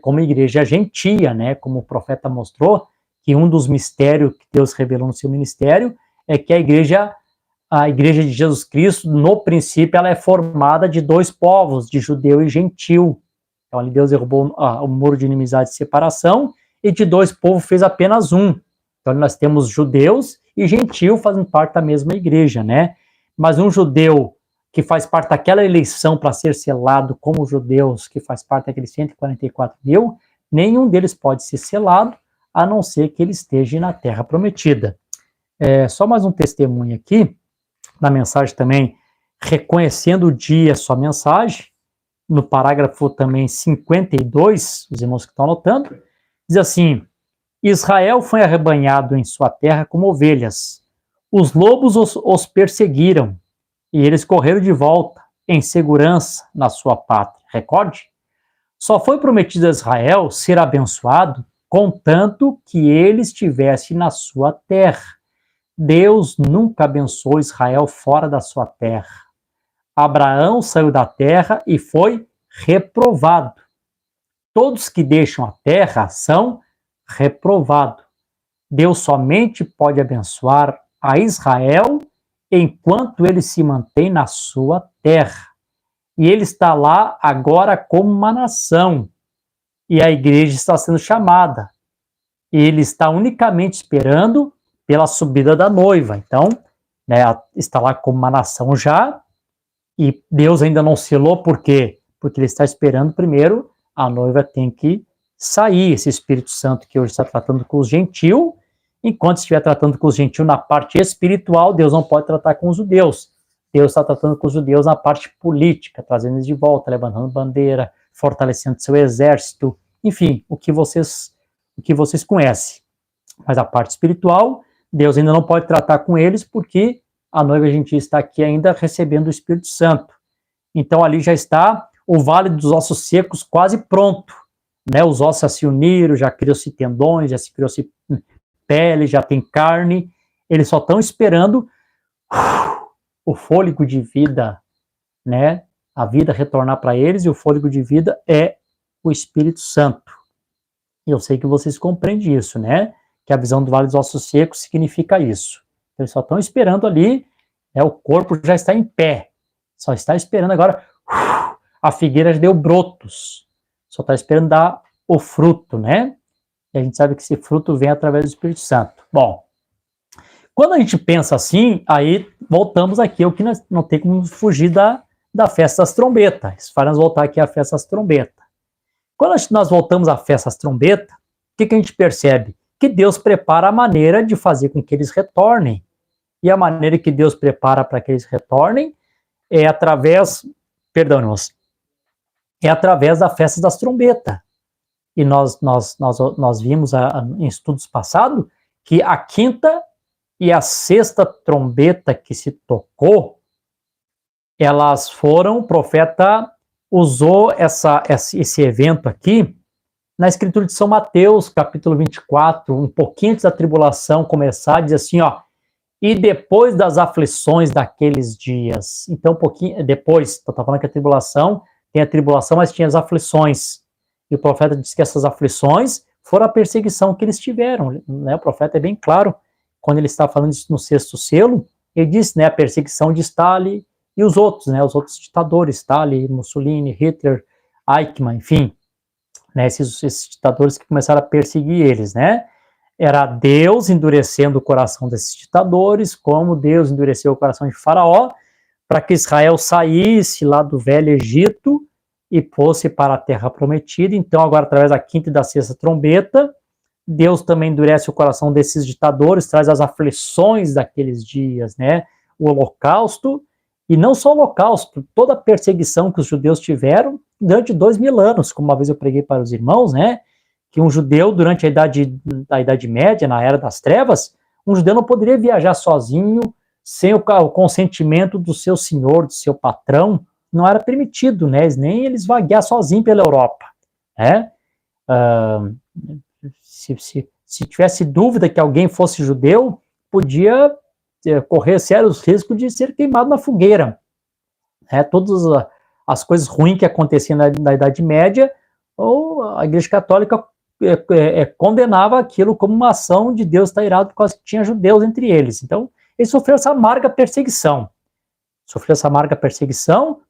como igreja gentia, né? Como o profeta mostrou, que um dos mistérios que Deus revelou no seu ministério é que a igreja de Jesus Cristo, no princípio, ela é formada de dois povos, de judeu e gentil. Então, ali Deus derrubou o muro de inimizade e separação, e de dois povos fez apenas um. Então, nós temos judeus e gentil fazendo parte da mesma igreja, né? Mas um judeu que faz parte daquela eleição para ser selado como judeus, que faz parte daqueles 144.000, nenhum deles pode ser selado, a não ser que ele esteja na terra prometida. Só mais um testemunho aqui, na mensagem também, reconhecendo o dia, sua mensagem, no parágrafo também 52, os irmãos que estão anotando, diz assim, Israel foi arrebanhado em sua terra como ovelhas, os lobos os perseguiram, e eles correram de volta, em segurança, na sua pátria. Recorde? Só foi prometido a Israel ser abençoado, contanto que ele estivesse na sua terra. Deus nunca abençoou Israel fora da sua terra. Abraão saiu da terra e foi reprovado. Todos que deixam a terra são reprovados. Deus somente pode abençoar a Israel enquanto ele se mantém na sua terra. E ele está lá agora como uma nação. E a igreja está sendo chamada. E ele está unicamente esperando pela subida da noiva. Então, está lá como uma nação já, e Deus ainda não selou, por quê? Porque ele está esperando primeiro, a noiva tem que sair, esse Espírito Santo que hoje está tratando com os gentios, enquanto estiver tratando com os gentios na parte espiritual, Deus não pode tratar com os judeus. Deus está tratando com os judeus na parte política, trazendo eles de volta, levantando bandeira, fortalecendo seu exército, enfim, o que vocês conhecem. Mas a parte espiritual, Deus ainda não pode tratar com eles porque a noiva gentil está aqui ainda recebendo o Espírito Santo. Então ali já está o Vale dos Ossos Secos quase pronto, né? Os ossos já se uniram, já criou-se tendões, já se criou-se pele, já tem carne. Eles só estão esperando o fôlego de vida, né? A vida retornar para eles, e o fôlego de vida é o Espírito Santo. E eu sei que vocês compreendem isso, né? Que a visão do Vale dos Ossos Secos significa isso. Eles só estão esperando ali, né? O corpo já está em pé, só está esperando agora. A figueira já deu brotos, só está esperando dar o fruto, né? E a gente sabe que esse fruto vem através do Espírito Santo. Bom, quando a gente pensa assim, aí voltamos aqui, o que nós não tem como fugir da festa das trombetas. Faremos voltar aqui à festa das trombetas. Quando nós voltamos à festa das trombetas, o que a gente percebe? Que Deus prepara a maneira de fazer com que eles retornem. E a maneira que Deus prepara para que eles retornem é através, perdão, irmãos, é através da festa das trombetas. E nós vimos em estudos passados que a quinta e a sexta trombeta que se tocou, elas foram, o profeta usou esse evento aqui na escritura de São Mateus, capítulo 24, um pouquinho antes da tribulação começar, diz assim, ó, e depois das aflições daqueles dias. Então, um pouquinho depois, eu estou falando que a tribulação, tem a tribulação, mas tinha as aflições. E o profeta disse que essas aflições foram a perseguição que eles tiveram, né? O profeta é bem claro, quando ele está falando isso no sexto selo, ele disse, né, a perseguição de Stalin e os outros, né, os outros ditadores, Stalin, Mussolini, Hitler, Eichmann, enfim, né, esses ditadores que começaram a perseguir eles, né? Era Deus endurecendo o coração desses ditadores, como Deus endureceu o coração de Faraó, para que Israel saísse lá do velho Egito e fosse para a terra prometida. Então, agora, através da quinta e da sexta trombeta, Deus também endurece o coração desses ditadores, traz as aflições daqueles dias, né? O holocausto, e não só o holocausto, toda a perseguição que os judeus tiveram durante 2000 anos, como uma vez eu preguei para os irmãos, né? Que um judeu, durante a Idade Média, na Era das Trevas, um judeu não poderia viajar sozinho, sem o consentimento do seu senhor, do seu patrão, não era permitido, né? Nem eles vaguear sozinhos pela Europa, né? Se tivesse dúvida que alguém fosse judeu, podia correr sérios riscos de ser queimado na fogueira. Todas as coisas ruins que aconteciam na Idade Média, ou a Igreja Católica condenava aquilo como uma ação de Deus estar irado por causa que tinha judeus entre eles. Então, eles sofreram essa amarga perseguição.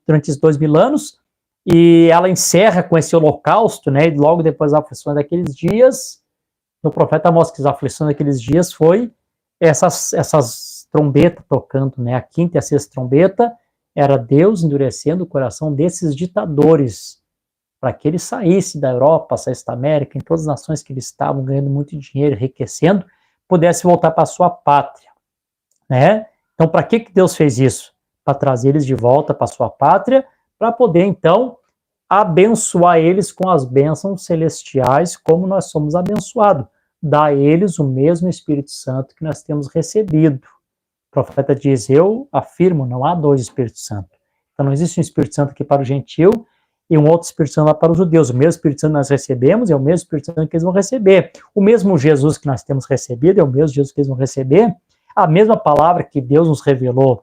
Durante esses 2000 anos, e ela encerra com esse holocausto, né? E logo depois das aflições daqueles dias, o profeta mostra que as aflições daqueles dias foi essas trombetas tocando, né? A quinta e a sexta trombeta era Deus endurecendo o coração desses ditadores, para que eles saíssem da Europa, saíssem da América, em todas as nações que eles estavam ganhando muito dinheiro, enriquecendo, pudessem voltar para a sua pátria, né? Então, para que Deus fez isso? Para trazer eles de volta para a sua pátria, para poder, então, abençoar eles com as bênçãos celestiais, como nós somos abençoados. Dá a eles o mesmo Espírito Santo que nós temos recebido. O profeta diz, eu afirmo, não há dois Espíritos Santos. Então, não existe um Espírito Santo aqui para o gentil e um outro Espírito Santo lá para os judeus. O mesmo Espírito Santo que nós recebemos é o mesmo Espírito Santo que eles vão receber. O mesmo Jesus que nós temos recebido é o mesmo Jesus que eles vão receber. A mesma palavra que Deus nos revelou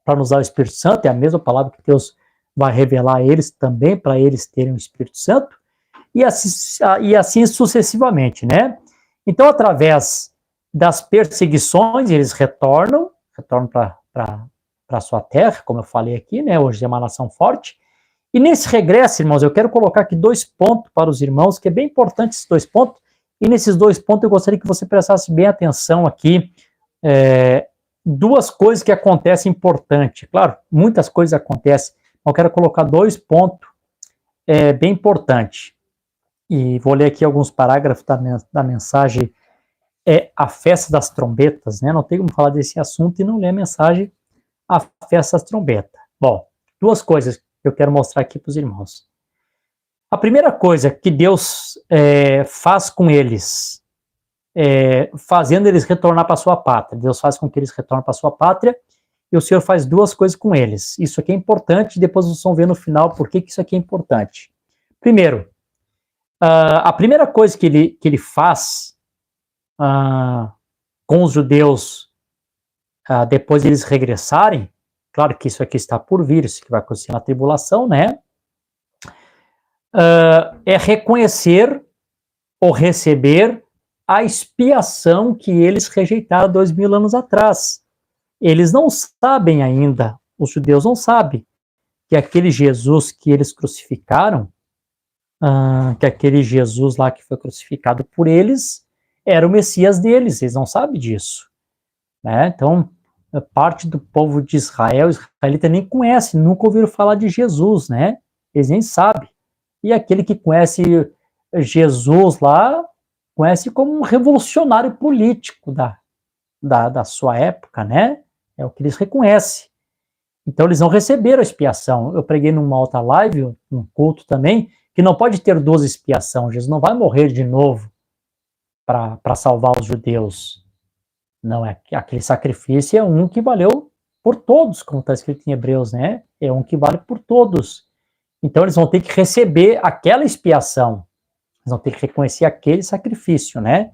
para nos dar o Espírito Santo, é a mesma palavra que Deus vai revelar a eles também, para eles terem o Espírito Santo, e assim sucessivamente, né? Então, através das perseguições, eles retornam para a sua terra, como eu falei aqui, né? Hoje é uma nação forte. E nesse regresso, irmãos, eu quero colocar aqui 2 pontos para os irmãos, que é bem importante esses 2 pontos, e nesses 2 pontos eu gostaria que você prestasse bem atenção aqui, 2 coisas que acontecem importantes. Claro, muitas coisas acontecem, mas eu quero colocar 2 pontos bem importantes. E vou ler aqui alguns parágrafos da mensagem, a festa das trombetas, né? Não tem como falar desse assunto e não ler a mensagem, a festa das trombetas. Bom, 2 coisas que eu quero mostrar aqui para os irmãos. A primeira coisa que Deus faz com eles, fazendo eles retornar para a sua pátria. Deus faz com que eles retornem para a sua pátria, e o Senhor faz duas coisas com eles. Isso aqui é importante, depois vocês vão ver no final por que isso aqui é importante. Primeiro, a primeira coisa que ele faz com os judeus, depois de eles regressarem, claro que isso aqui está por vir, isso que vai acontecer na tribulação, né? É reconhecer ou receber a expiação que eles rejeitaram 2000 anos atrás. Eles não sabem ainda, os judeus não sabem, que aquele Jesus que eles crucificaram, que aquele Jesus lá que foi crucificado por eles, era o Messias deles, eles não sabem disso. Né? Então, parte do povo de Israel, israelita nem conhece, nunca ouviram falar de Jesus, né? Eles nem sabem. E aquele que conhece Jesus lá, conhece como um revolucionário político da sua época, né? É o que eles reconhecem. Então eles não receberam a expiação. Eu preguei numa outra live, num culto também, que não pode ter 12 expiação. Jesus não vai morrer de novo para salvar os judeus. Não, aquele sacrifício é um que valeu por todos, como está escrito em Hebreus, né? É um que vale por todos. Então eles vão ter que receber aquela expiação. Eles vão ter que reconhecer aquele sacrifício, né?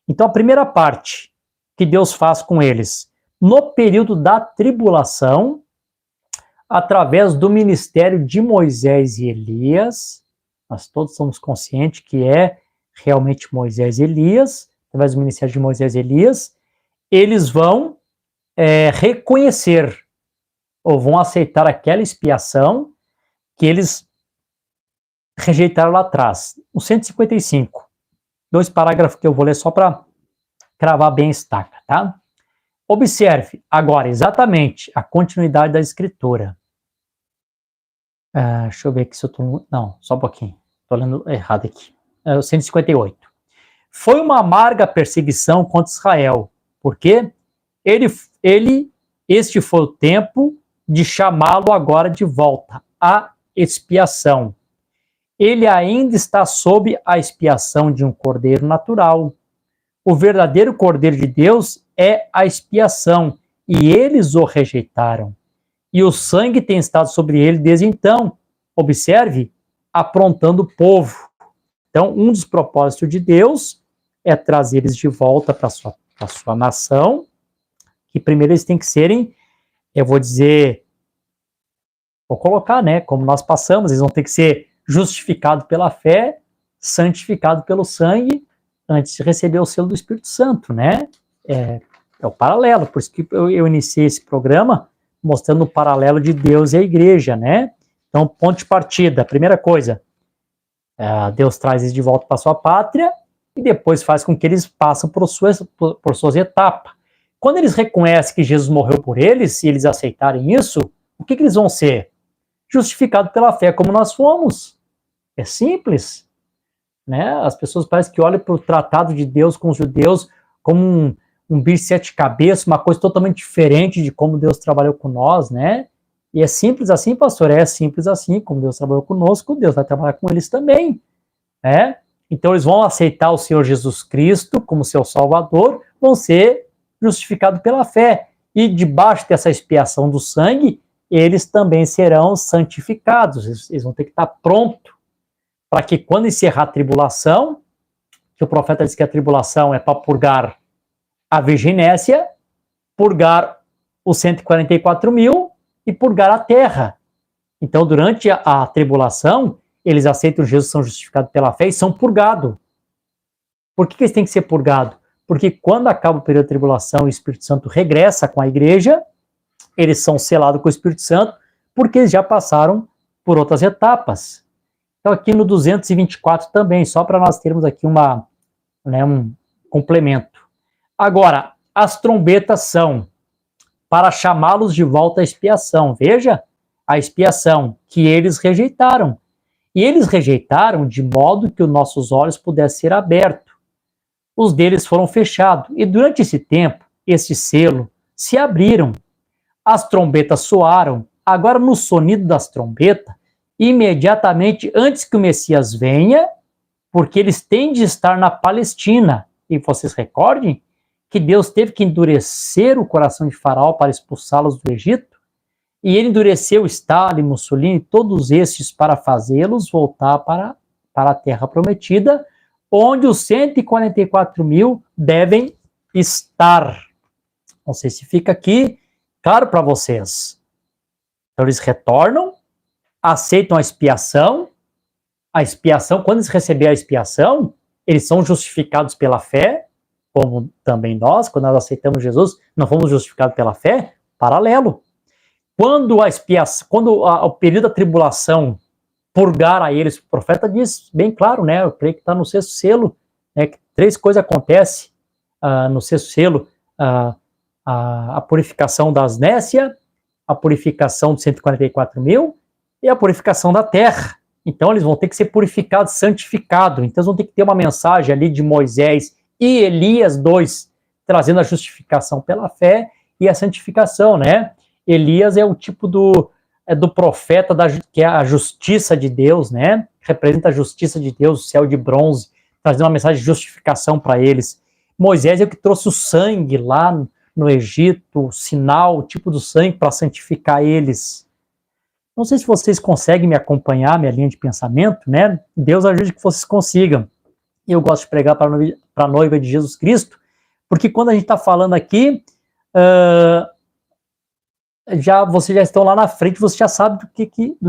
Então a primeira parte que Deus faz com eles, no período da tribulação, através do ministério de Moisés e Elias, nós todos somos conscientes que é realmente Moisés e Elias, através do ministério de Moisés e Elias, eles vão reconhecer ou vão aceitar aquela expiação que eles rejeitaram lá atrás. O 155, 2 parágrafos que eu vou ler só para cravar bem a estaca, tá? Observe agora exatamente a continuidade da escritura. Deixa eu ver aqui se eu estou... Não, só um pouquinho. Estou lendo errado aqui. O 158. Foi uma amarga perseguição contra Israel, porque este foi o tempo de chamá-lo agora de volta, à expiação. Ele ainda está sob a expiação de um cordeiro natural. O verdadeiro Cordeiro de Deus é a expiação, e eles o rejeitaram. E o sangue tem estado sobre ele desde então. Observe, aprontando o povo. Então, um dos propósitos de Deus é trazer eles de volta para a sua nação, que primeiro eles têm que serem, eu vou dizer, vou colocar, né, como nós passamos, eles vão ter que ser justificados pela fé, santificados pelo sangue, antes de receber o selo do Espírito Santo, né? É o paralelo, por isso que eu iniciei esse programa mostrando o paralelo de Deus e a igreja, né? Então, ponto de partida, primeira coisa, Deus traz eles de volta para sua pátria e depois faz com que eles passem por suas etapas. Quando eles reconhecem que Jesus morreu por eles, e eles aceitarem isso, o que eles vão ser? Justificados pela fé, como nós fomos. É simples. Né? As pessoas parecem que olham para o tratado de Deus com os judeus como um bicho de 7 cabeças, uma coisa totalmente diferente de como Deus trabalhou com nós, né? E é simples assim, pastor? É simples assim, como Deus trabalhou conosco, Deus vai trabalhar com eles também, né? Então eles vão aceitar o Senhor Jesus Cristo como seu Salvador, vão ser justificados pela fé, e debaixo dessa expiação do sangue, eles também serão santificados, eles vão ter que estar prontos, para que quando encerrar a tribulação, que o profeta diz que a tribulação é para purgar a virginésia, purgar os 144 mil e purgar a terra. Então, durante a tribulação, eles aceitam Jesus, são justificados pela fé e são purgados. Por que eles têm que ser purgados? Porque quando acaba o período de tribulação e o Espírito Santo regressa com a igreja, eles são selados com o Espírito Santo, porque eles já passaram por outras etapas. Então, aqui no 224 também, só para nós termos aqui um complemento. Agora, as trombetas são para chamá-los de volta à expiação. Veja, a expiação que eles rejeitaram. E eles rejeitaram de modo que os nossos olhos pudessem ser abertos. Os deles foram fechados. E durante esse tempo, esse selo se abriram. As trombetas soaram. Agora, no sonido das trombetas, imediatamente antes que o Messias venha, porque eles têm de estar na Palestina. E vocês recordem que Deus teve que endurecer o coração de Faraó para expulsá-los do Egito, e ele endureceu Stalin, Mussolini, todos estes para fazê-los voltar para a terra prometida, onde os 144 mil devem estar. Não sei se fica aqui claro para vocês. Então eles retornam, aceitam a expiação, quando eles receberem a expiação, eles são justificados pela fé, como também nós, quando nós aceitamos Jesus, não fomos justificados pela fé, paralelo. Quando a expiação, o período da tribulação purgar a eles, o profeta diz bem claro, né? Eu creio que está no sexto selo, né? Que 3 coisas acontecem no sexto selo: a purificação das nécias, a purificação dos 144 mil e a purificação da terra. Então eles vão ter que ser purificados, santificados. Então eles vão ter que ter uma mensagem ali de Moisés e Elias 2, trazendo a justificação pela fé e a santificação, né? Elias é o tipo do profeta que é a justiça de Deus, né? Representa a justiça de Deus, o céu de bronze, trazendo uma mensagem de justificação para eles. Moisés é o que trouxe o sangue lá no Egito, o sinal, o tipo do sangue para santificar eles. Não sei se vocês conseguem me acompanhar, minha linha de pensamento, né? Deus ajude que vocês consigam. Eu gosto de pregar para a noiva de Jesus Cristo, porque quando a gente está falando aqui, vocês já estão lá na frente, você já sabe do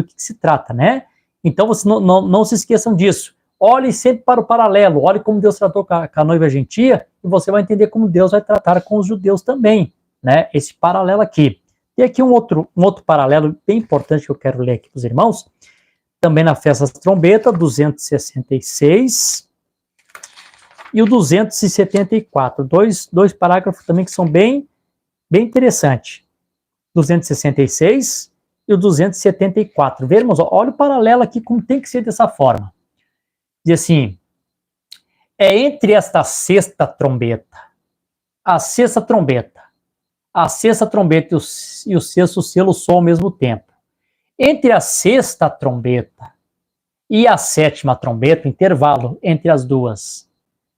que se trata, né? Então, vocês não se esqueçam disso. Olhe sempre para o paralelo, olhe como Deus tratou com a noiva gentia, e você vai entender como Deus vai tratar com os judeus também, né? Esse paralelo aqui. E aqui um outro paralelo bem importante que eu quero ler aqui para os irmãos, também na festa das trombetas, 266 e o 274. Dois parágrafos também que são bem interessantes. 266 e o 274. Vê, irmãos, olha o paralelo aqui, como tem que ser dessa forma. Diz assim: é entre esta sexta trombeta, a sexta trombeta e o sexto selo soam ao mesmo tempo. Entre a sexta trombeta e a sétima trombeta, intervalo entre as duas,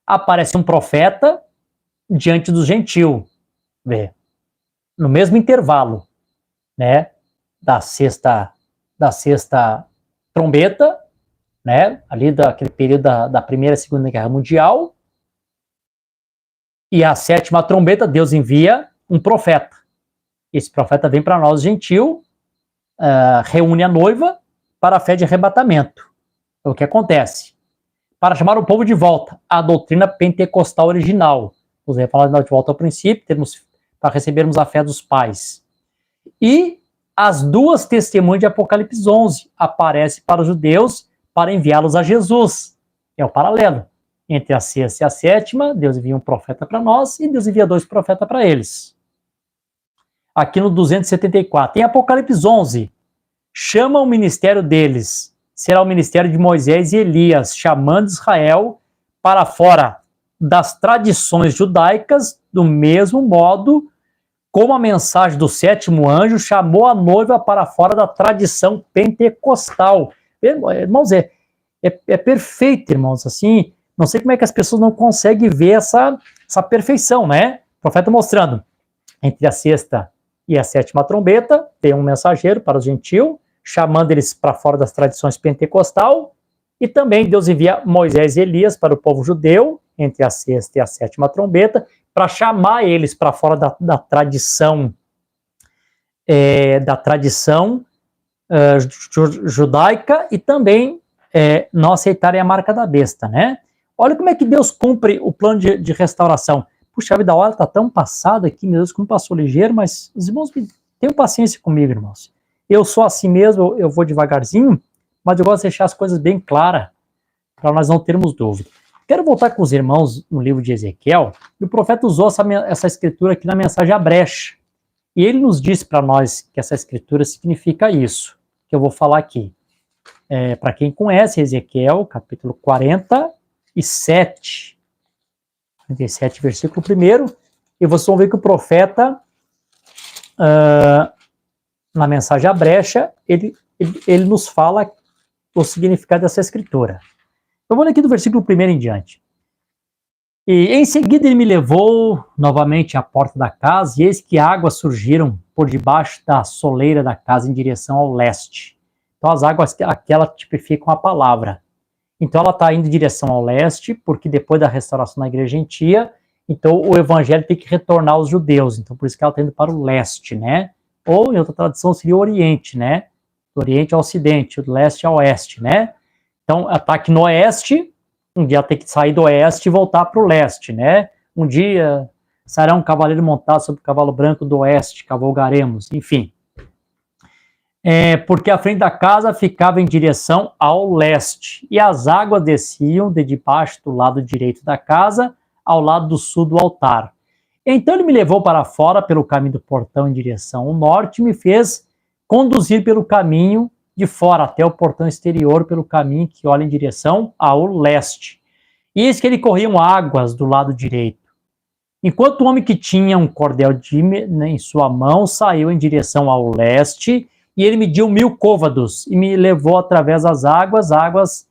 aparece um profeta diante do gentil. Vê, no mesmo intervalo, né, da sexta trombeta, né, ali daquele período da Primeira e Segunda Guerra Mundial, e a sétima trombeta, Deus envia um profeta. Esse profeta vem para nós, gentil, reúne a noiva para a fé de arrebatamento. É o que acontece. Para chamar o povo de volta à doutrina pentecostal original. Vamos falar de volta ao princípio, para recebermos a fé dos pais. E as duas testemunhas de Apocalipse 11 aparecem para os judeus para enviá-los a Jesus. É o paralelo. Entre a sexta e a sétima, Deus envia um profeta para nós e Deus envia 2 profetas para eles. Aqui no 274, em Apocalipse 11, chama o ministério deles. Será o ministério de Moisés e Elias, chamando Israel para fora das tradições judaicas, do mesmo modo como a mensagem do 7º anjo chamou a noiva para fora da tradição pentecostal. Irmãos, é perfeito, irmãos, assim, não sei como é que as pessoas não conseguem ver essa perfeição, né? O profeta mostrando, entre a sexta e a sétima trombeta, tem um mensageiro para os gentios, chamando eles para fora das tradições pentecostal, e também Deus envia Moisés e Elias para o povo judeu, entre a sexta e a sétima trombeta, para chamar eles para fora da tradição judaica e também não aceitarem a marca da besta, né? Olha como é que Deus cumpre o plano de restauração. Puxa, a vida, hora está tão passada aqui, meu Deus, como passou ligeiro, mas os irmãos tenham paciência comigo, irmãos. Eu sou assim mesmo, eu vou devagarzinho, mas eu gosto de deixar as coisas bem claras, para nós não termos dúvida. Quero voltar com os irmãos no livro de Ezequiel, e o profeta usou essa escritura aqui na mensagem A Brecha. E ele nos disse para nós que essa escritura significa isso, que eu vou falar aqui. Para quem conhece Ezequiel, capítulo 47, versículo 1, e vocês vão ver que o profeta, na mensagem A Brecha, ele nos fala o significado dessa escritura. Eu vou ler aqui do versículo 1 em diante. E em seguida ele me levou novamente à porta da casa, e eis que águas surgiram por debaixo da soleira da casa em direção ao leste. Então as águas, aquela tipificam a palavra. Então ela está indo em direção ao leste, porque depois da restauração da igreja gentia, então o evangelho tem que retornar aos judeus. Então por isso que ela está indo para o leste, né? Ou em outra tradução seria o oriente, né? Do oriente ao ocidente, do leste ao oeste, né? Então ela está aqui no oeste. Um dia tem que sair do oeste e voltar para o leste, né? Um dia sairá um cavaleiro montado sobre o cavalo branco do oeste, cavalgaremos, enfim. Porque a frente da casa ficava em direção ao leste, e as águas desciam de debaixo do lado direito da casa, ao lado do sul do altar. Então ele me levou para fora pelo caminho do portão em direção ao norte, e me fez conduzir pelo caminho de fora até o portão exterior, pelo caminho que olha em direção ao leste. E eis que ele corriam águas do lado direito. Enquanto o homem que tinha um cordel em sua mão saiu em direção ao leste, e ele mediu 1000 côvados, e me levou através das águas. As águas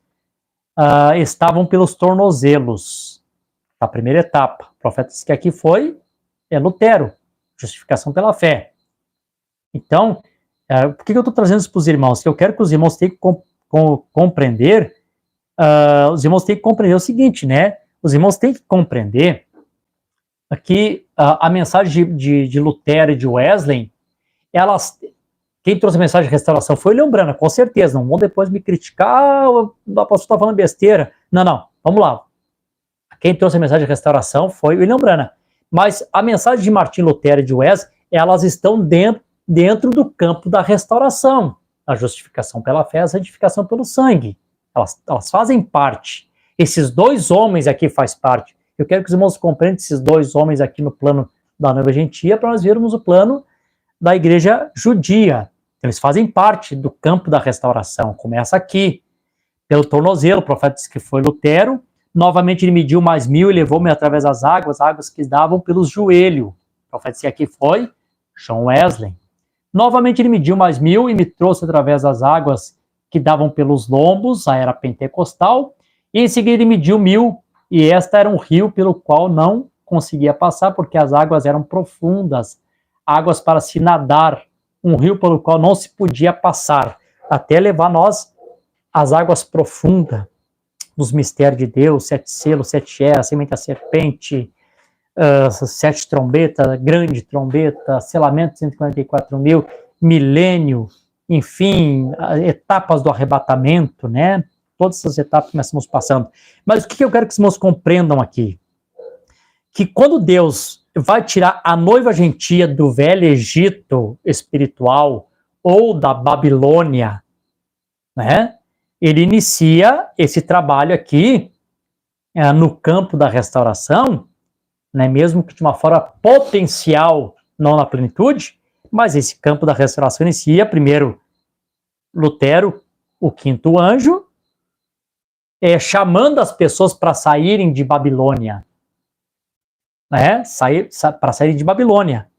estavam pelos tornozelos. A primeira etapa. O profeta disse que aqui foi Lutero, justificação pela fé. Então, por que eu estou trazendo isso para os irmãos? Que eu quero que os irmãos tenham que compreender, os irmãos têm que compreender o seguinte, né? Os irmãos têm que compreender que a mensagem de Lutero e de Wesley, quem trouxe a mensagem de restauração foi o William Branham, com certeza. Não vão depois me criticar, o apóstolo está falando besteira. Não, vamos lá. Quem trouxe a mensagem de restauração foi o William Branham. Mas a mensagem de Martim Lutero e de Wesley, elas estão dentro do campo da restauração. A justificação pela fé, a santificação pelo sangue. Elas fazem parte. Esses dois homens aqui fazem parte. Eu quero que os irmãos compreendam esses dois homens aqui no plano da noiva gentia, para nós vermos o plano da igreja judia. Eles fazem parte do campo da restauração. Começa aqui, pelo tornozelo. O profeta disse que foi Lutero. Novamente ele mediu mais 1000 e levou-me através das águas que davam pelos joelhos. O profeta disse que aqui foi John Wesley. Novamente ele mediu mais 1000 e me trouxe através das águas que davam pelos lombos, a era pentecostal. E em seguida ele mediu 1000, e esta era um rio pelo qual não conseguia passar, porque as águas eram profundas, águas para se nadar, um rio pelo qual não se podia passar, até levar nós às águas profundas dos mistérios de Deus, 7 selos, 7 eras, semente da serpente, 7 trombetas, grande trombeta, selamento 144.000, milênio, enfim, etapas do arrebatamento, né? Todas essas etapas que nós estamos passando. Mas o que eu quero que os irmãos compreendam aqui? Que quando Deus vai tirar a noiva gentia do velho Egito espiritual ou da Babilônia, né? Ele inicia esse trabalho aqui no campo da restauração, né? Mesmo que de uma forma potencial, não na plenitude, mas esse campo da restauração inicia primeiro Lutero, o quinto anjo, chamando as pessoas para saírem de Babilônia. Para saírem de Babilônia.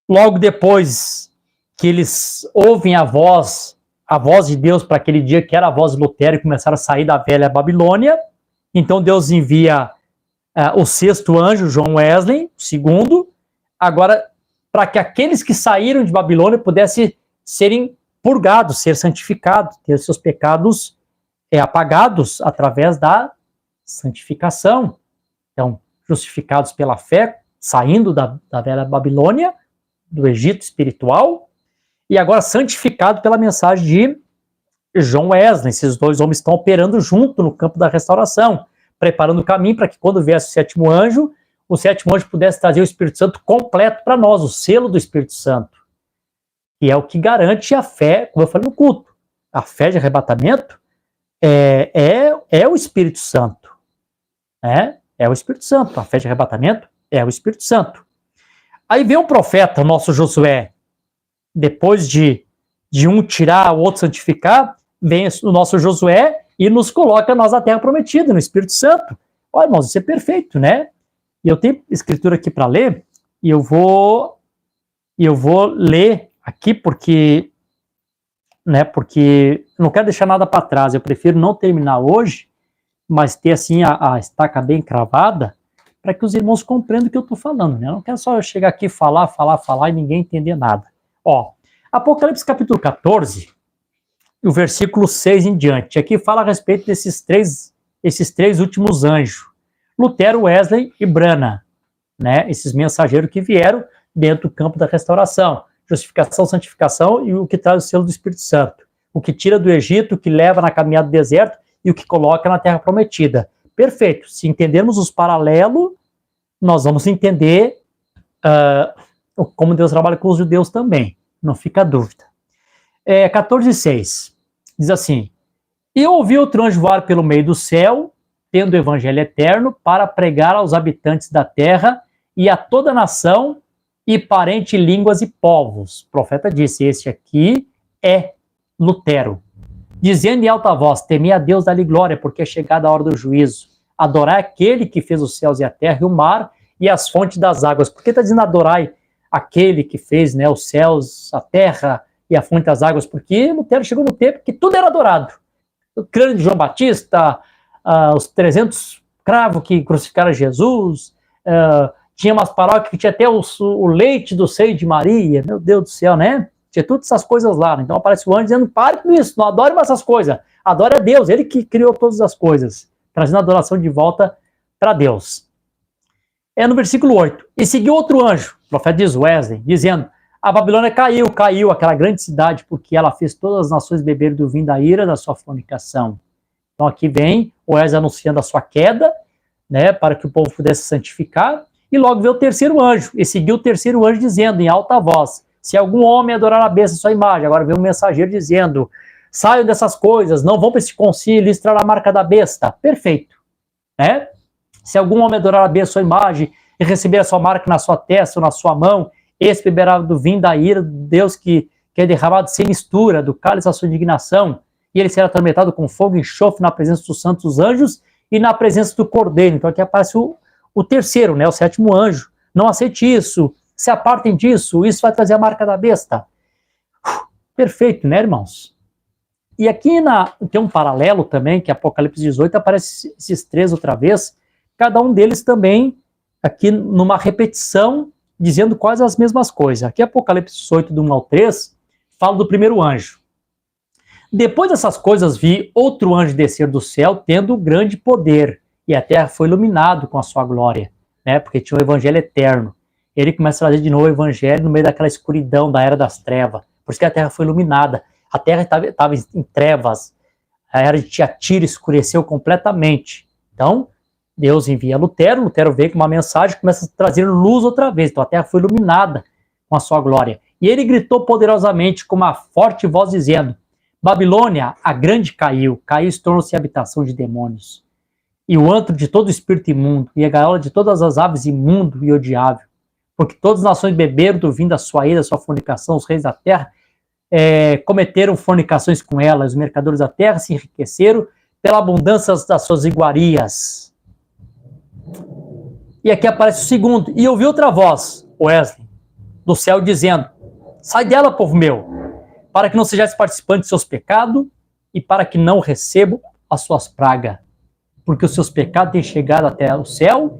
Logo depois que eles ouvem a voz de Deus para aquele dia, que era a voz de Lutero, e começaram a sair da velha Babilônia, então Deus envia o sexto anjo, John Wesley, o segundo, agora para que aqueles que saíram de Babilônia pudessem serem purgados, ser santificados, ter seus pecados apagados através da santificação. Então, justificados pela fé, saindo da velha Babilônia, do Egito espiritual, e agora santificado pela mensagem de John Wesley. Esses dois homens estão operando junto no campo da restauração, preparando o caminho para que quando viesse o sétimo anjo pudesse trazer o Espírito Santo completo para nós, o selo do Espírito Santo, que é o que garante a fé, como eu falei no culto. A fé de arrebatamento é o Espírito Santo, né? É o Espírito Santo. A fé de arrebatamento é o Espírito Santo. Aí vem um profeta, o nosso Josué, depois de um tirar, o outro santificar, vem o nosso Josué e nos coloca nós na terra prometida, no Espírito Santo. Olha, irmãos, isso é perfeito, né? E eu tenho escritura aqui para ler, e eu vou ler aqui porque eu não quero deixar nada para trás, eu prefiro não terminar hoje mas ter assim a estaca bem cravada, para que os irmãos compreendam o que eu estou falando, né? Eu não quero só eu chegar aqui falar e ninguém entender nada. Ó, Apocalipse capítulo 14, o versículo 6 em diante, aqui fala a respeito desses três últimos anjos, Lutero, Wesley e Branham, né? Esses mensageiros que vieram dentro do campo da restauração, justificação, santificação e o que traz o selo do Espírito Santo, o que tira do Egito, o que leva na caminhada do deserto e o que coloca na terra prometida. Perfeito. Se entendermos os paralelos, nós vamos entender como Deus trabalha com os judeus também. Não fica dúvida. 14:6 diz assim: E ouvi outro anjo voar pelo meio do céu, tendo o evangelho eterno, para pregar aos habitantes da terra e a toda nação e parente, línguas e povos. O profeta disse: Este aqui é Lutero. Dizendo em alta voz: Temei a Deus, dá-lhe glória, porque é chegada a hora do juízo. Adorai aquele que fez os céus e a terra e o mar e as fontes das águas. Por que está dizendo adorai aquele que fez, né, os céus, a terra e a fonte das águas? Porque Lutero chegou no tempo que tudo era adorado. O crânio de João Batista, os 300 cravos que crucificaram Jesus, tinha umas paróquias que tinha até o leite do seio de Maria, meu Deus do céu, né? Tinha todas essas coisas lá. Então aparece o anjo dizendo: pare com isso, não adore mais essas coisas. Adore a Deus, ele que criou todas as coisas, trazendo a adoração de volta para Deus. No versículo 8: E seguiu outro anjo, o profeta diz Wesley, dizendo: A Babilônia caiu, aquela grande cidade, porque ela fez todas as nações beber do vinho da ira da sua fornicação. Então aqui vem Wesley anunciando a sua queda, né, para que o povo pudesse santificar. E logo veio o terceiro anjo, e seguiu o terceiro anjo dizendo em alta voz: Se algum homem adorar a besta, sua imagem. Agora vem um mensageiro dizendo: Saiam dessas coisas, não vão para esse concílio, isso trará a marca da besta. Perfeito, né? Se algum homem adorar a besta, sua imagem, e receber a sua marca na sua testa ou na sua mão, esse beberá do vinho da ira de Deus que é derramado sem mistura, do cálice da sua indignação, e ele será atormentado com fogo e enxofre na presença dos santos anjos e na presença do Cordeiro. Então aqui aparece o terceiro, né, o sétimo anjo. Não aceite isso, se apartem disso, isso vai trazer a marca da besta. Perfeito, né, irmãos? E aqui tem um paralelo também, que Apocalipse 18 aparece esses três outra vez, cada um deles também aqui numa repetição, dizendo quase as mesmas coisas. Aqui Apocalipse 18, do 1 ao 3, fala do primeiro anjo. Depois dessas coisas vi outro anjo descer do céu, tendo grande poder, e a terra foi iluminada com a sua glória, né, porque tinha o evangelho eterno. Ele começa a trazer de novo o evangelho no meio daquela escuridão da era das trevas, por isso que a terra foi iluminada. A terra estava em trevas, a era de Tiatira escureceu completamente. Então, Deus envia Lutero veio com uma mensagem, começa a trazer luz outra vez. Então a terra foi iluminada com a sua glória. E ele gritou poderosamente com uma forte voz dizendo: Babilônia, a grande caiu e tornou-se habitação de demônios. E o antro de todo espírito imundo, e a gaiola de todas as aves imundo e odiável. Porque todas as nações beberam do vinho da sua ira, da sua fornicação, os reis da terra cometeram fornicações com ela, os mercadores da terra se enriqueceram pela abundância das suas iguarias. E aqui aparece o segundo: E ouvi outra voz, Wesley, do céu dizendo: Sai dela, povo meu, para que não sejais participante de seus pecados e para que não recebam as suas pragas, porque os seus pecados têm chegado até o céu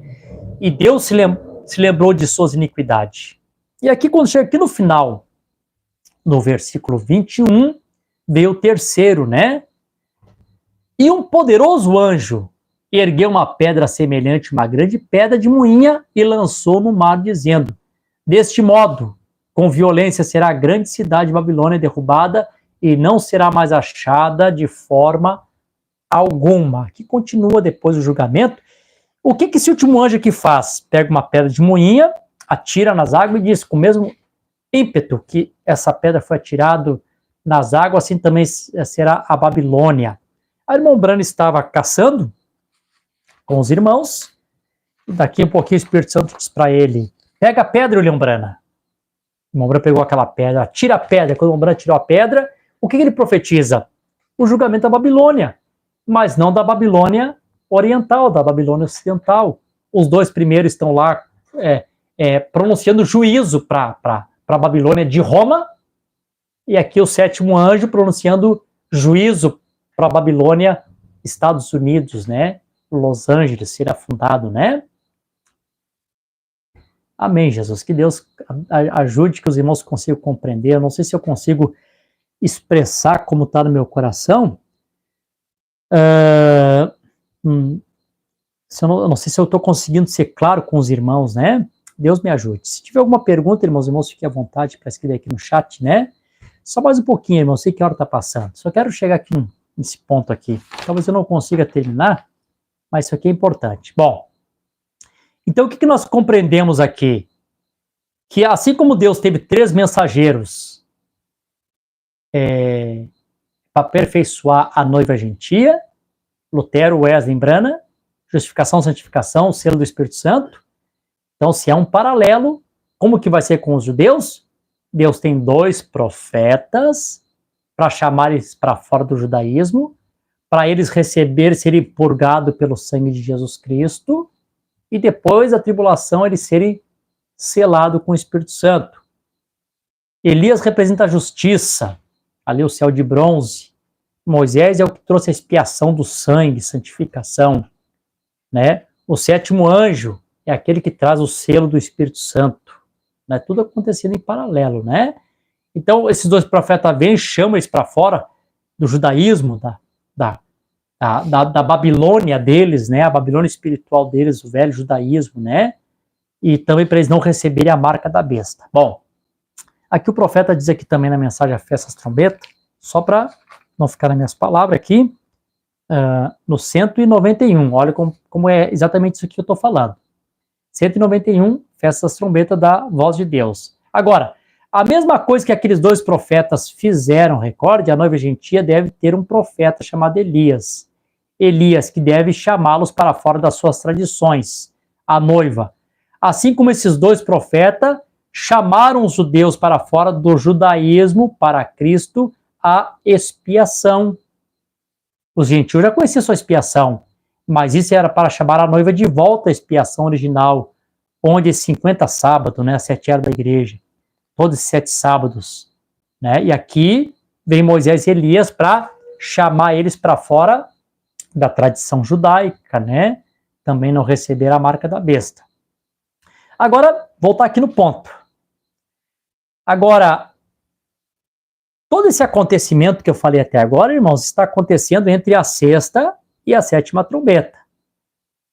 e Deus se lembrou de suas iniquidades. E aqui, quando chega aqui no final, no versículo 21, veio o terceiro, né? E um poderoso anjo ergueu uma pedra semelhante a uma grande pedra de moinha e lançou no mar, dizendo: Deste modo, com violência será a grande cidade de Babilônia derrubada e não será mais achada de forma alguma. Que continua depois do julgamento. O que esse último anjo aqui faz? Pega uma pedra de moinha, atira nas águas e diz, com o mesmo ímpeto que essa pedra foi atirada nas águas, assim também será a Babilônia. A irmã Branham estava caçando com os irmãos, e daqui a pouquinho o Espírito Santo diz para ele: Pega a pedra, irmão Branham. O irmão Branham pegou aquela pedra, tira a pedra. Quando o irmão Branham tirou a pedra, o que ele profetiza? O julgamento da Babilônia, mas não da Babilônia oriental, da Babilônia ocidental. Os dois primeiros estão lá pronunciando juízo para a Babilônia de Roma, e aqui o sétimo anjo pronunciando juízo para a Babilônia Estados Unidos, né? Los Angeles ser afundado, né? Amém, Jesus. Que Deus ajude que os irmãos consigam compreender. Eu não sei se eu consigo expressar como está no meu coração. Eu não sei se eu estou conseguindo ser claro com os irmãos, né? Deus me ajude. Se tiver alguma pergunta, irmãos, fiquem à vontade para escrever aqui no chat, né? Só mais um pouquinho, irmão. Sei que a hora está passando. Só quero chegar aqui nesse ponto aqui. Talvez eu não consiga terminar, mas isso aqui é importante. Bom, então o que nós compreendemos aqui? Que assim como Deus teve 3 mensageiros para aperfeiçoar a noiva gentia, Lutero, Wesley e Branham, justificação, santificação, selo do Espírito Santo. Então, se é um paralelo, como que vai ser com os judeus? Deus tem 2 profetas para chamar eles para fora do judaísmo, para eles serem purgados pelo sangue de Jesus Cristo, e depois da tribulação eles serem selados com o Espírito Santo. Elias representa a justiça, ali o céu de bronze. Moisés é o que trouxe a expiação do sangue, santificação, né? O 7º anjo é aquele que traz o selo do Espírito Santo, né? Tudo acontecendo em paralelo, né? Então, esses 2 profetas vêm, chamam eles para fora do judaísmo, da Babilônia deles, né? A Babilônia espiritual deles, o velho judaísmo, né? E também para eles não receberem a marca da besta. Bom, aqui o profeta diz aqui também na mensagem a festa das trombetas, só para não ficar nas minhas palavras aqui, no 191, olha como é exatamente isso que eu estou falando. 191, festa das trombetas da voz de Deus. Agora, a mesma coisa que aqueles 2 profetas fizeram, recorde, a noiva gentia deve ter um profeta chamado Elias. Elias, que deve chamá-los para fora das suas tradições, a noiva. Assim como esses 2 profetas chamaram os judeus para fora do judaísmo, para Cristo, a expiação. Os gentios já conheciam sua expiação, mas isso era para chamar a noiva de volta à expiação original, onde 50 sábados, né, a 7 eras da igreja, todos os 7 sábados, né, e aqui vem Moisés e Elias para chamar eles para fora da tradição judaica, né, também não receber a marca da besta. Agora, voltar aqui no ponto. Agora, todo esse acontecimento que eu falei até agora, irmãos, está acontecendo entre a 6ª e a 7ª trombeta.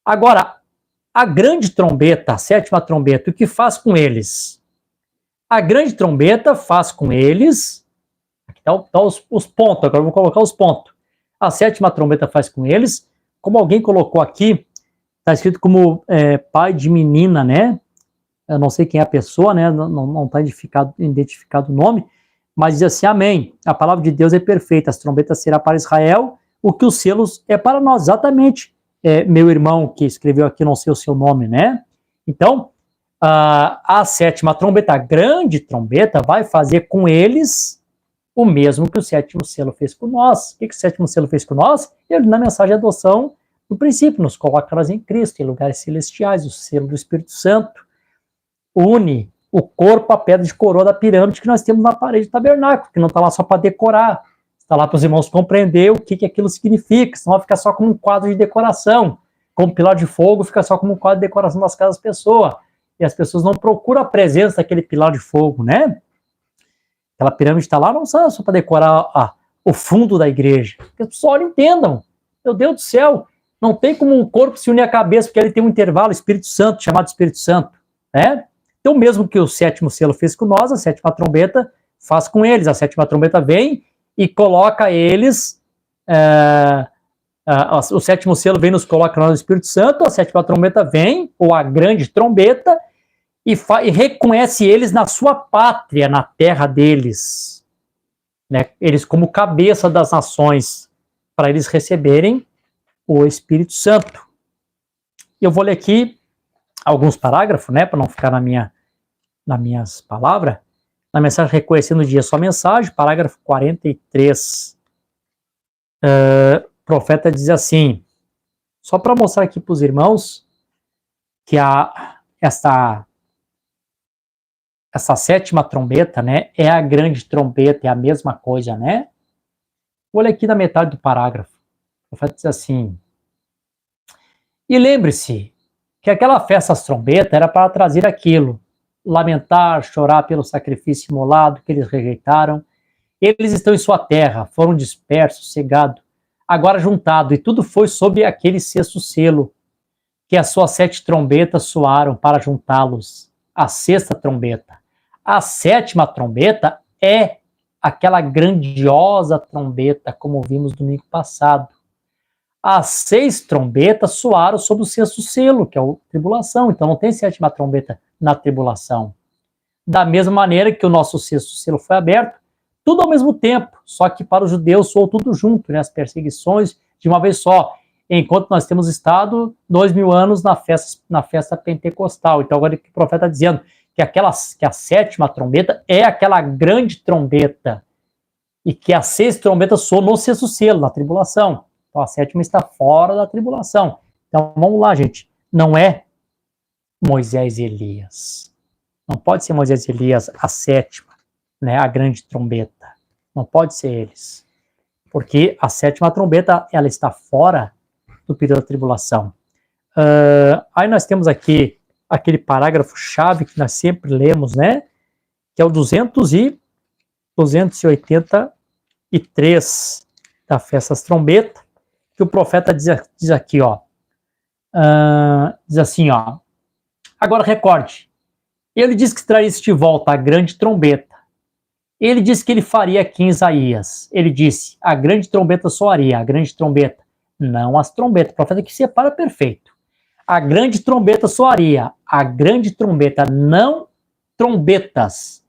Agora, a grande trombeta, a 7ª trombeta, o que faz com eles? A grande trombeta faz com eles, aqui estão os pontos, agora eu vou colocar os pontos. A 7ª trombeta faz com eles, como alguém colocou aqui, está escrito como pai de menina, né? Eu não sei quem é a pessoa, né? Não está identificado o nome, mas diz assim, amém, a palavra de Deus é perfeita, as trombetas serão para Israel, o que os selos é para nós, exatamente. Meu irmão que escreveu aqui, não sei o seu nome, né? Então, a 7ª trombeta, a grande trombeta, vai fazer com eles o mesmo que o 7º selo fez com nós. O que o 7º selo fez com nós? Ele, na mensagem de adoção, no princípio, nos coloca nós em Cristo, em lugares celestiais, o selo do Espírito Santo, une o corpo à pedra de coroa da pirâmide que nós temos na parede do tabernáculo, que não está lá só para decorar, está lá para os irmãos compreender o que aquilo significa, senão vai ficar só como um quadro de decoração, como pilar de fogo fica só como um quadro de decoração das casas das pessoas, e as pessoas não procuram a presença daquele pilar de fogo, né? Aquela pirâmide está lá não só para decorar o fundo da igreja, que as pessoas entendam, meu Deus do céu, não tem como um corpo se unir à cabeça, porque ele tem um intervalo, Espírito Santo, chamado Espírito Santo, né? Então, mesmo que o 7º selo fez com nós, a 7ª trombeta faz com eles. A 7ª trombeta vem e coloca eles, o 7º selo vem e nos coloca no Espírito Santo, a 7ª trombeta vem, ou a grande trombeta, e reconhece eles na sua pátria, na terra deles, né? Eles como cabeça das nações, para eles receberem o Espírito Santo. Eu vou ler aqui alguns parágrafos, né, para não ficar nas minhas palavras. Na mensagem Reconhecendo o Dia Sua Mensagem, parágrafo 43, o profeta diz assim, só para mostrar aqui para os irmãos que essa 7ª trombeta, né, é a grande trombeta, é a mesma coisa, né? Olha aqui na metade do parágrafo. O profeta diz assim: e lembre-se que aquela festa às trombetas era para trazer aquilo, lamentar, chorar pelo sacrifício imolado que eles rejeitaram. Eles estão em sua terra, foram dispersos, cegados, agora juntado, e tudo foi sob aquele sexto selo, que as suas 7 trombetas soaram para juntá-los. A sexta trombeta. A sétima trombeta é aquela grandiosa trombeta, como vimos domingo passado. As 6 trombetas soaram sob o sexto selo, que é a tribulação. Então não tem sétima trombeta na tribulação. Da mesma maneira que o nosso sexto selo foi aberto, tudo ao mesmo tempo, só que para os judeus soou tudo junto, né? As perseguições de uma vez só, enquanto nós temos estado 2000 anos na festa pentecostal. Então agora o que o profeta está dizendo que a sétima trombeta é aquela grande trombeta, e que as 6 trombetas soam no sexto selo, na tribulação. Então a sétima está fora da tribulação. Então vamos lá, gente. Não é Moisés e Elias. Não pode ser Moisés e Elias a sétima, né, a grande trombeta. Não pode ser eles. Porque a sétima trombeta, ela está fora do período da tribulação. Aí nós temos aqui aquele parágrafo-chave que nós sempre lemos, né, que é o 283 da festa das trombetas, que o profeta diz aqui, ó, diz assim, ó: agora recorde, ele disse que traísse de volta a grande trombeta. Ele disse que ele faria aqui em Isaías. Ele disse: a grande trombeta soaria, a grande trombeta, não as trombetas. O profeta que separa perfeito. A grande trombeta soaria, a grande trombeta, não trombetas.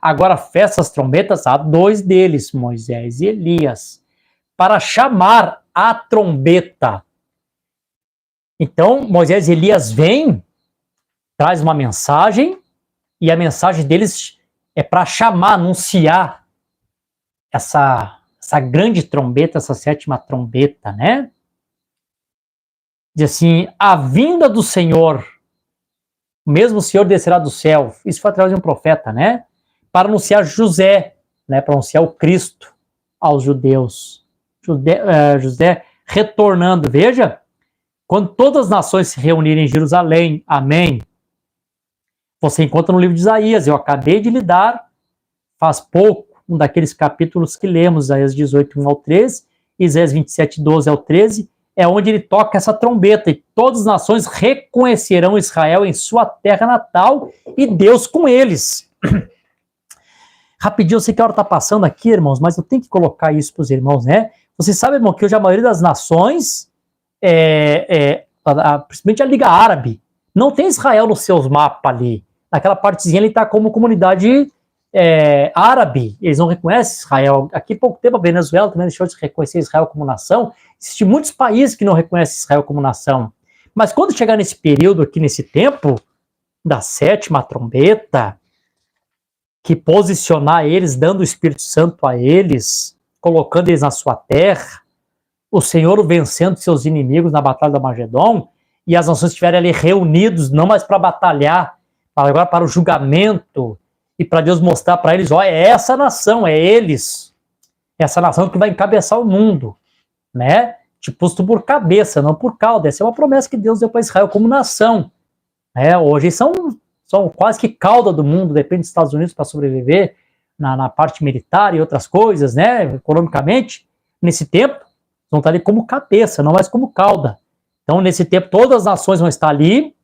Agora fecha as trombetas, há 2 deles, Moisés e Elias, para chamar a trombeta. Então, Moisés e Elias vêm, traz uma mensagem, e a mensagem deles é para chamar, anunciar essa grande trombeta, essa sétima trombeta, né? Diz assim: a vinda do Senhor, o mesmo Senhor descerá do céu. Isso foi através de um profeta, né? Para anunciar José, né? Para anunciar o Cristo aos judeus. José retornando, veja, quando todas as nações se reunirem em Jerusalém, amém. Você encontra no livro de Isaías, eu acabei de lhe dar, faz pouco, um daqueles capítulos que lemos, Isaías 18, 1 ao 13, Isaías 27, 12 ao 13, é onde ele toca essa trombeta, e todas as nações reconhecerão Israel em sua terra natal, e Deus com eles. Rapidinho, eu sei que a hora está passando aqui, irmãos, mas eu tenho que colocar isso para os irmãos, né? Você sabe, irmão, que hoje a maioria das nações, principalmente a Liga Árabe, não tem Israel nos seus mapas ali. Naquela partezinha ele está como comunidade árabe, eles não reconhecem Israel. Aqui há pouco tempo a Venezuela também deixou de reconhecer Israel como nação. Existem muitos países que não reconhecem Israel como nação. Mas quando chegar nesse período aqui, nesse tempo da sétima trombeta, que posicionar eles, dando o Espírito Santo a eles, colocando eles na sua terra, o Senhor vencendo seus inimigos na batalha da Magedon, e as nações estiverem ali reunidos, não mais para batalhar, agora para o julgamento, e para Deus mostrar para eles: ó, é essa nação, é eles, essa nação que vai encabeçar o mundo, né? Posto por cabeça, não por cauda. Essa é uma promessa que Deus deu para Israel como nação, né? Hoje são quase que cauda do mundo, depende dos Estados Unidos para sobreviver na parte militar e outras coisas, né? Economicamente, nesse tempo, vão estar ali como cabeça, não mais como cauda. Então, nesse tempo, todas as nações vão estar ali,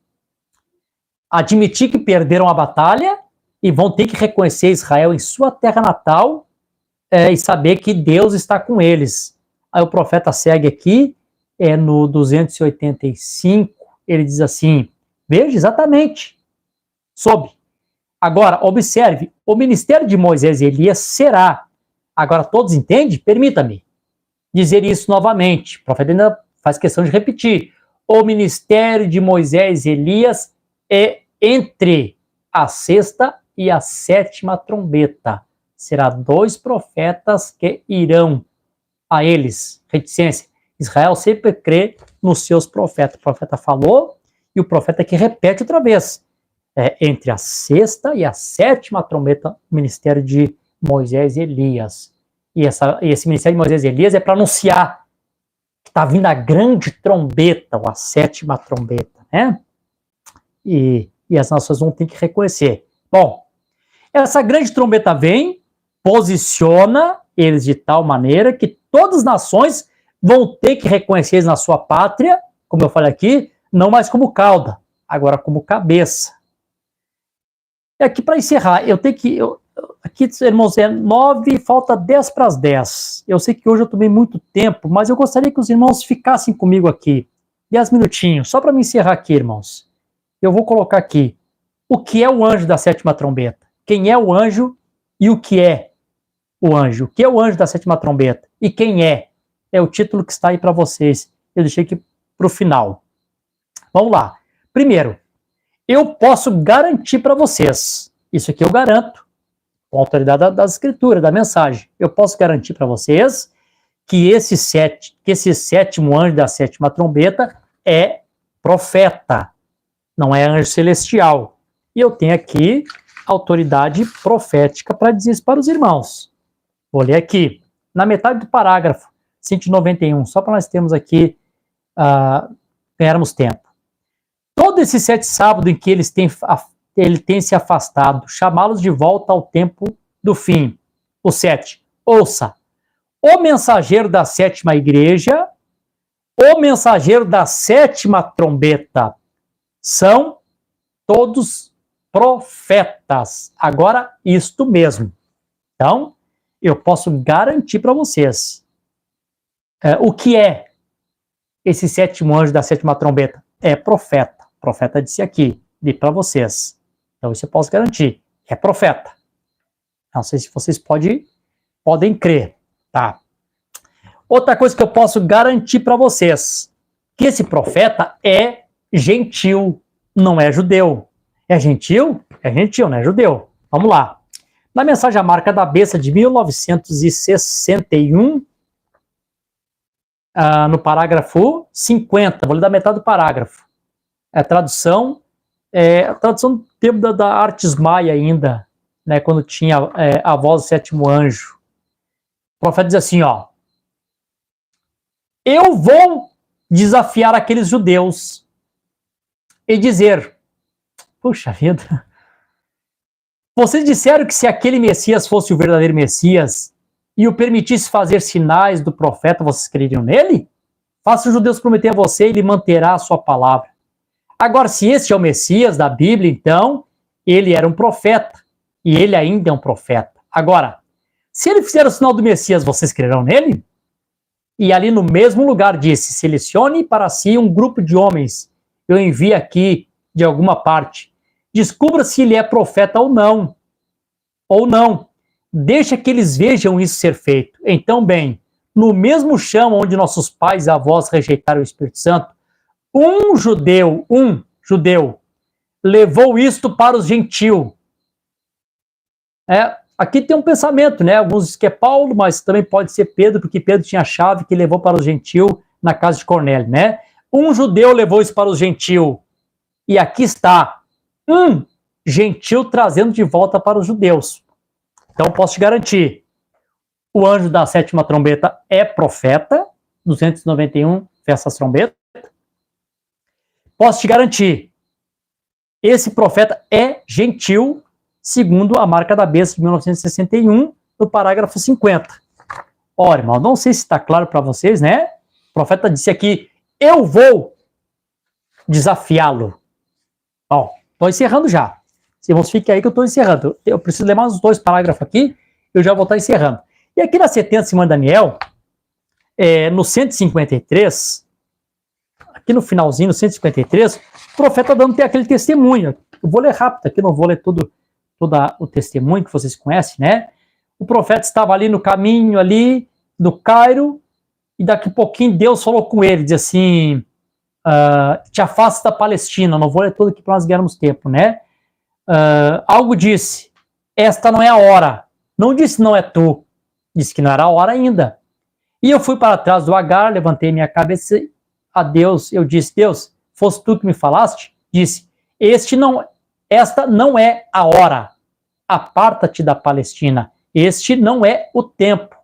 admitir que perderam a batalha e vão ter que reconhecer Israel em sua terra natal e saber que Deus está com eles. Aí o profeta segue aqui, no 285, ele diz assim, veja exatamente, agora, observe, o ministério de Moisés e Elias será, agora todos entendem? Permita-me dizer isso novamente, o profeta ainda faz questão de repetir, o ministério de Moisés e Elias é entre a sexta e a sétima trombeta. Será 2 profetas que irão a eles. Reticência. Israel sempre crê nos seus profetas. O profeta falou e o profeta aqui repete outra vez. Entre a sexta e a sétima trombeta, o ministério de Moisés e Elias. E esse ministério de Moisés e Elias é para anunciar está vindo a grande trombeta, ou a sétima trombeta, né? E as nações vão ter que reconhecer. Bom, essa grande trombeta vem, posiciona eles de tal maneira que todas as nações vão ter que reconhecer eles na sua pátria, como eu falei aqui, não mais como cauda, agora como cabeça. E aqui para encerrar, eu tenho que... aqui, irmãos, é 9, falta 10 para as 10. Eu sei que hoje eu tomei muito tempo, mas eu gostaria que os irmãos ficassem comigo aqui. 10 minutinhos, só para me encerrar aqui, irmãos. Eu vou colocar aqui o que é o anjo da sétima trombeta. Quem é o anjo e o que é o anjo. O que é o anjo da sétima trombeta e quem é? É o título que está aí para vocês. Eu deixei aqui para o final. Vamos lá. Primeiro, eu posso garantir para vocês, isso aqui eu garanto, com a autoridade das escrituras, da mensagem, eu posso garantir para vocês que esse sétimo anjo da sétima trombeta é profeta, não é anjo celestial. E eu tenho aqui autoridade profética para dizer isso para os irmãos. Vou ler aqui, na metade do parágrafo, 191, só para nós termos aqui, ganharmos tempo. Todo esse 7 sábado em que ele tem se afastado, chamá-los de volta ao tempo do fim. O 7, ouça, o mensageiro da sétima igreja, o mensageiro da sétima trombeta, são todos profetas. Agora, isto mesmo. Então, eu posso garantir para vocês. O que é esse sétimo anjo da sétima trombeta? É profeta. O profeta disse aqui, li para vocês. Então, isso eu posso garantir. É profeta. Não sei se vocês podem crer, tá? Outra coisa que eu posso garantir para vocês, que esse profeta é gentil, não é judeu. É gentil? É gentil, não é judeu. Vamos lá. Na mensagem A Marca da Besta de 1961, no parágrafo 50, vou ler da metade do parágrafo. A tradução do tempo da Artes Maia ainda, né, quando tinha a voz do sétimo anjo. O profeta diz assim, ó, eu vou desafiar aqueles judeus e dizer, puxa vida, vocês disseram que se aquele Messias fosse o verdadeiro Messias e o permitisse fazer sinais do profeta, vocês creriam nele? Faça os judeus prometer a você e ele manterá a sua palavra. Agora, se este é o Messias da Bíblia, então, ele era um profeta, e ele ainda é um profeta. Agora, se ele fizer o sinal do Messias, vocês crerão nele? E ali no mesmo lugar disse, selecione para si um grupo de homens, eu envio aqui de alguma parte, descubra se ele é profeta ou não, deixa que eles vejam isso ser feito. Então, bem, no mesmo chão onde nossos pais e avós rejeitaram o Espírito Santo, um judeu, levou isto para os gentios. Aqui tem um pensamento, né? Alguns dizem que é Paulo, mas também pode ser Pedro, porque Pedro tinha a chave que levou para os gentios na casa de Cornélio, né? Um judeu levou isso para os gentios. E aqui está, um gentil trazendo de volta para os judeus. Então, posso te garantir, o anjo da sétima trombeta é profeta, 291, festas trombetas. Posso te garantir, esse profeta é gentil, segundo a Marca da Besta de 1961, no parágrafo 50. Ora, irmão, não sei se está claro para vocês, né? O profeta disse aqui, eu vou desafiá-lo. Bom, estou encerrando já. Irmãos, fiquem aí que eu estou encerrando. Eu preciso ler mais uns 2 parágrafos aqui, eu já vou estar encerrando. E aqui na 70 semana de Daniel, no 153, aqui no finalzinho, no 153, o profeta dando aquele testemunho. Eu vou ler rápido aqui, não vou ler todo o testemunho que vocês conhecem, né? O profeta estava ali no caminho, ali, no Cairo, e daqui a pouquinho Deus falou com ele, diz assim, te afasta da Palestina, não vou ler tudo aqui para nós ganharmos tempo, né? Algo disse, esta não é a hora. Não disse não é tu, disse que não era a hora ainda. E eu fui para trás do Agar, levantei minha cabeça a Deus, eu disse, Deus, fosse tu que me falaste? Disse, esta não é a hora, aparta-te da Palestina, este não é o tempo.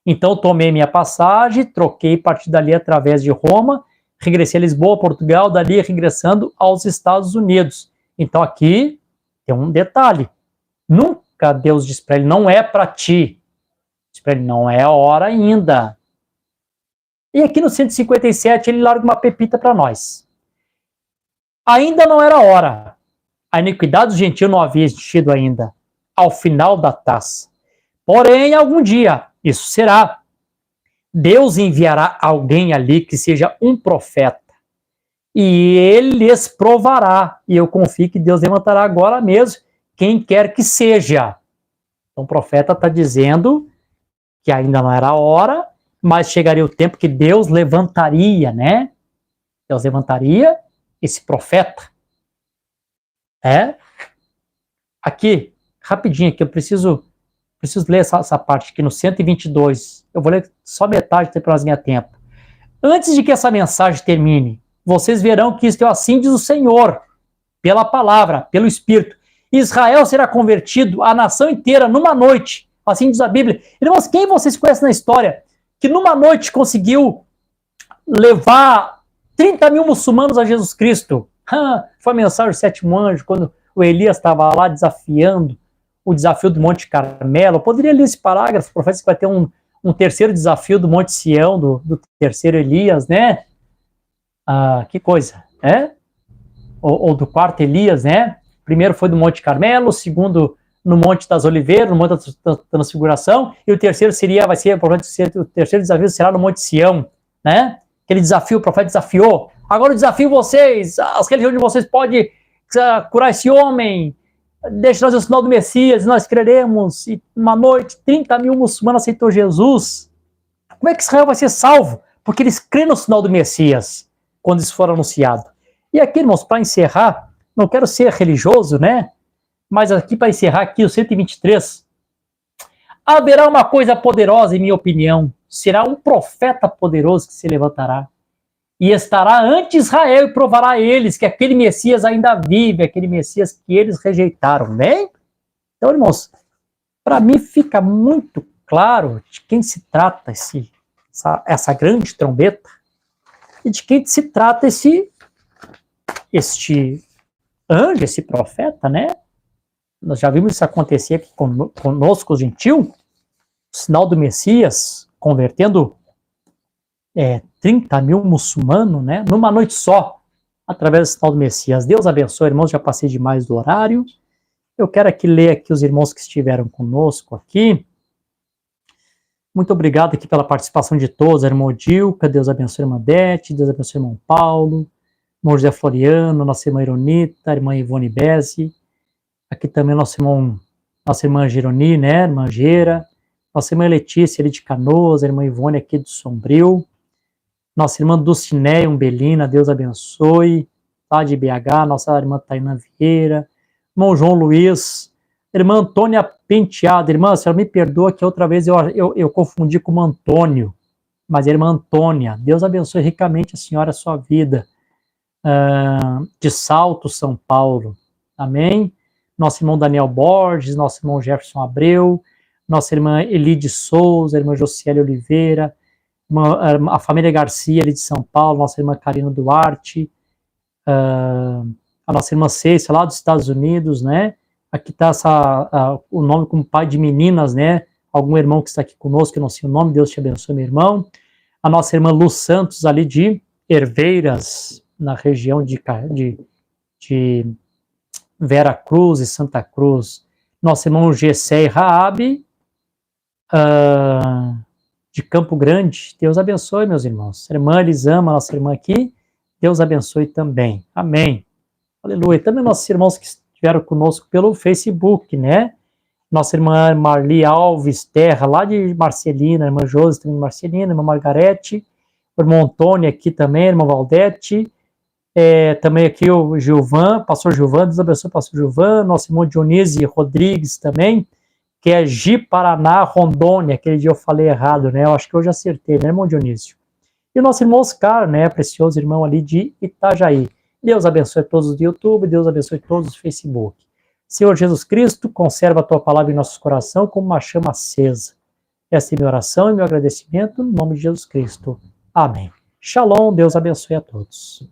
Então, tomei minha passagem, troquei a partir dali através de Roma, regressei a Lisboa, Portugal, dali regressando aos Estados Unidos. Então, aqui tem um detalhe. Nunca Deus diz para ele, não é para ti. Diz para ele, não é a hora ainda. E aqui no 157 ele larga uma pepita para nós. Ainda não era a hora. A iniquidade do gentio não havia existido ainda. Ao final da taça. Porém, algum dia, isso será. Deus enviará alguém ali que seja um profeta. E ele lhes provará. E eu confio que Deus levantará agora mesmo quem quer que seja. Então o profeta está dizendo que ainda não era a hora, mas chegaria o tempo que Deus levantaria, né? Deus levantaria esse profeta. Aqui, rapidinho aqui, eu preciso ler essa parte aqui no 122. Eu vou ler só metade para nós ganhar tempo. Antes de que essa mensagem termine, vocês verão que isto é assim diz o Senhor, pela palavra, pelo Espírito. Israel será convertido, a nação inteira, numa noite. Assim diz a Bíblia. Irmãos, quem vocês conhecem na história que numa noite conseguiu levar 30 mil muçulmanos a Jesus Cristo? Foi a mensagem do sétimo anjo, quando o Elias estava lá desafiando o desafio do Monte Carmelo. Eu poderia ler esse parágrafo, o profeta que vai ter um terceiro desafio do Monte Sião, do terceiro Elias, né? Que coisa, né? Ou do quarto Elias, né? Primeiro foi do Monte Carmelo, o segundo no Monte das Oliveiras, no Monte da Transfiguração, e o terceiro o terceiro desafio será no Monte Sião, né? Aquele desafio, o profeta desafiou. Agora eu desafio vocês, as religiões de vocês podem curar esse homem, deixa nós o sinal do Messias, nós creremos. E uma noite, 30 mil muçulmanos aceitou Jesus. Como é que Israel vai ser salvo? Porque eles creem no sinal do Messias, quando isso for anunciado. E aqui, irmãos, para encerrar, não quero ser religioso, né? Mas aqui, para encerrar aqui, o 123, haverá uma coisa poderosa, em minha opinião. Será um profeta poderoso que se levantará. E estará ante Israel e provará a eles que aquele Messias ainda vive, aquele Messias que eles rejeitaram, né? Então, irmãos, para mim fica muito claro de quem se trata essa grande trombeta e de quem se trata este anjo, esse profeta, né? Nós já vimos isso acontecer aqui conosco, os gentios, o sinal do Messias, convertendo 30 mil muçulmanos, né? Numa noite só, através do sinal do Messias. Deus abençoe, irmãos, já passei demais do horário. Eu quero aqui ler aqui os irmãos que estiveram conosco aqui. Muito obrigado aqui pela participação de todos, irmão Dilca, Deus abençoe a irmã Dete, Deus abençoe o irmão Paulo, irmão José Floriano, nossa irmã Ironita, irmã Ivone Bezzi, aqui também nossa irmã Gironi, né, irmã Gera, nossa irmã Letícia ali de Canoas, a irmã Ivone aqui do Sombrio, nossa irmã Dulcineia Umbelina, Deus abençoe, lá de BH, nossa irmã Tainã Vieira, irmão João Luiz, irmã Antônia Penteado, irmã, a senhora me perdoa que outra vez eu confundi com o Antônio, mas a irmã Antônia, Deus abençoe ricamente a senhora, a sua vida, de Salto, São Paulo, amém? Nosso irmão Daniel Borges, nosso irmão Jefferson Abreu, nossa irmã Elide Souza, irmã Josiele Oliveira, a família Garcia ali de São Paulo, nossa irmã Karina Duarte, a nossa irmã Cécia lá dos Estados Unidos, né? Aqui está o nome como pai de meninas, né? Algum irmão que está aqui conosco, que eu não sei o nome, Deus te abençoe, meu irmão. A nossa irmã Lu Santos ali de Herveiras, na região de Vera Cruz e Santa Cruz. Nosso irmão Gessé e Raabe, de Campo Grande. Deus abençoe, meus irmãos. A irmã Elisama, nossa irmã aqui, Deus abençoe também. Amém. Aleluia. Também nossos irmãos que estiveram conosco pelo Facebook, né? Nossa irmã Marli Alves Terra, lá de Marcelina, a irmã Josi também de Marcelina, a irmã Margarete, o irmão Antônio aqui também, a irmã Valdete, também aqui o Gilvan, pastor Gilvan, Deus abençoe o pastor Gilvan, nosso irmão Dionísio Rodrigues também, que é Ji Paraná, Rondônia, aquele dia eu falei errado, né? Eu acho que hoje acertei, né, irmão Dionísio? E o nosso irmão Oscar, né, precioso irmão ali de Itajaí. Deus abençoe todos do YouTube, Deus abençoe todos do Facebook. Senhor Jesus Cristo, conserva a tua palavra em nossos corações como uma chama acesa. Essa é minha oração e meu agradecimento, no nome de Jesus Cristo. Amém. Shalom, Deus abençoe a todos.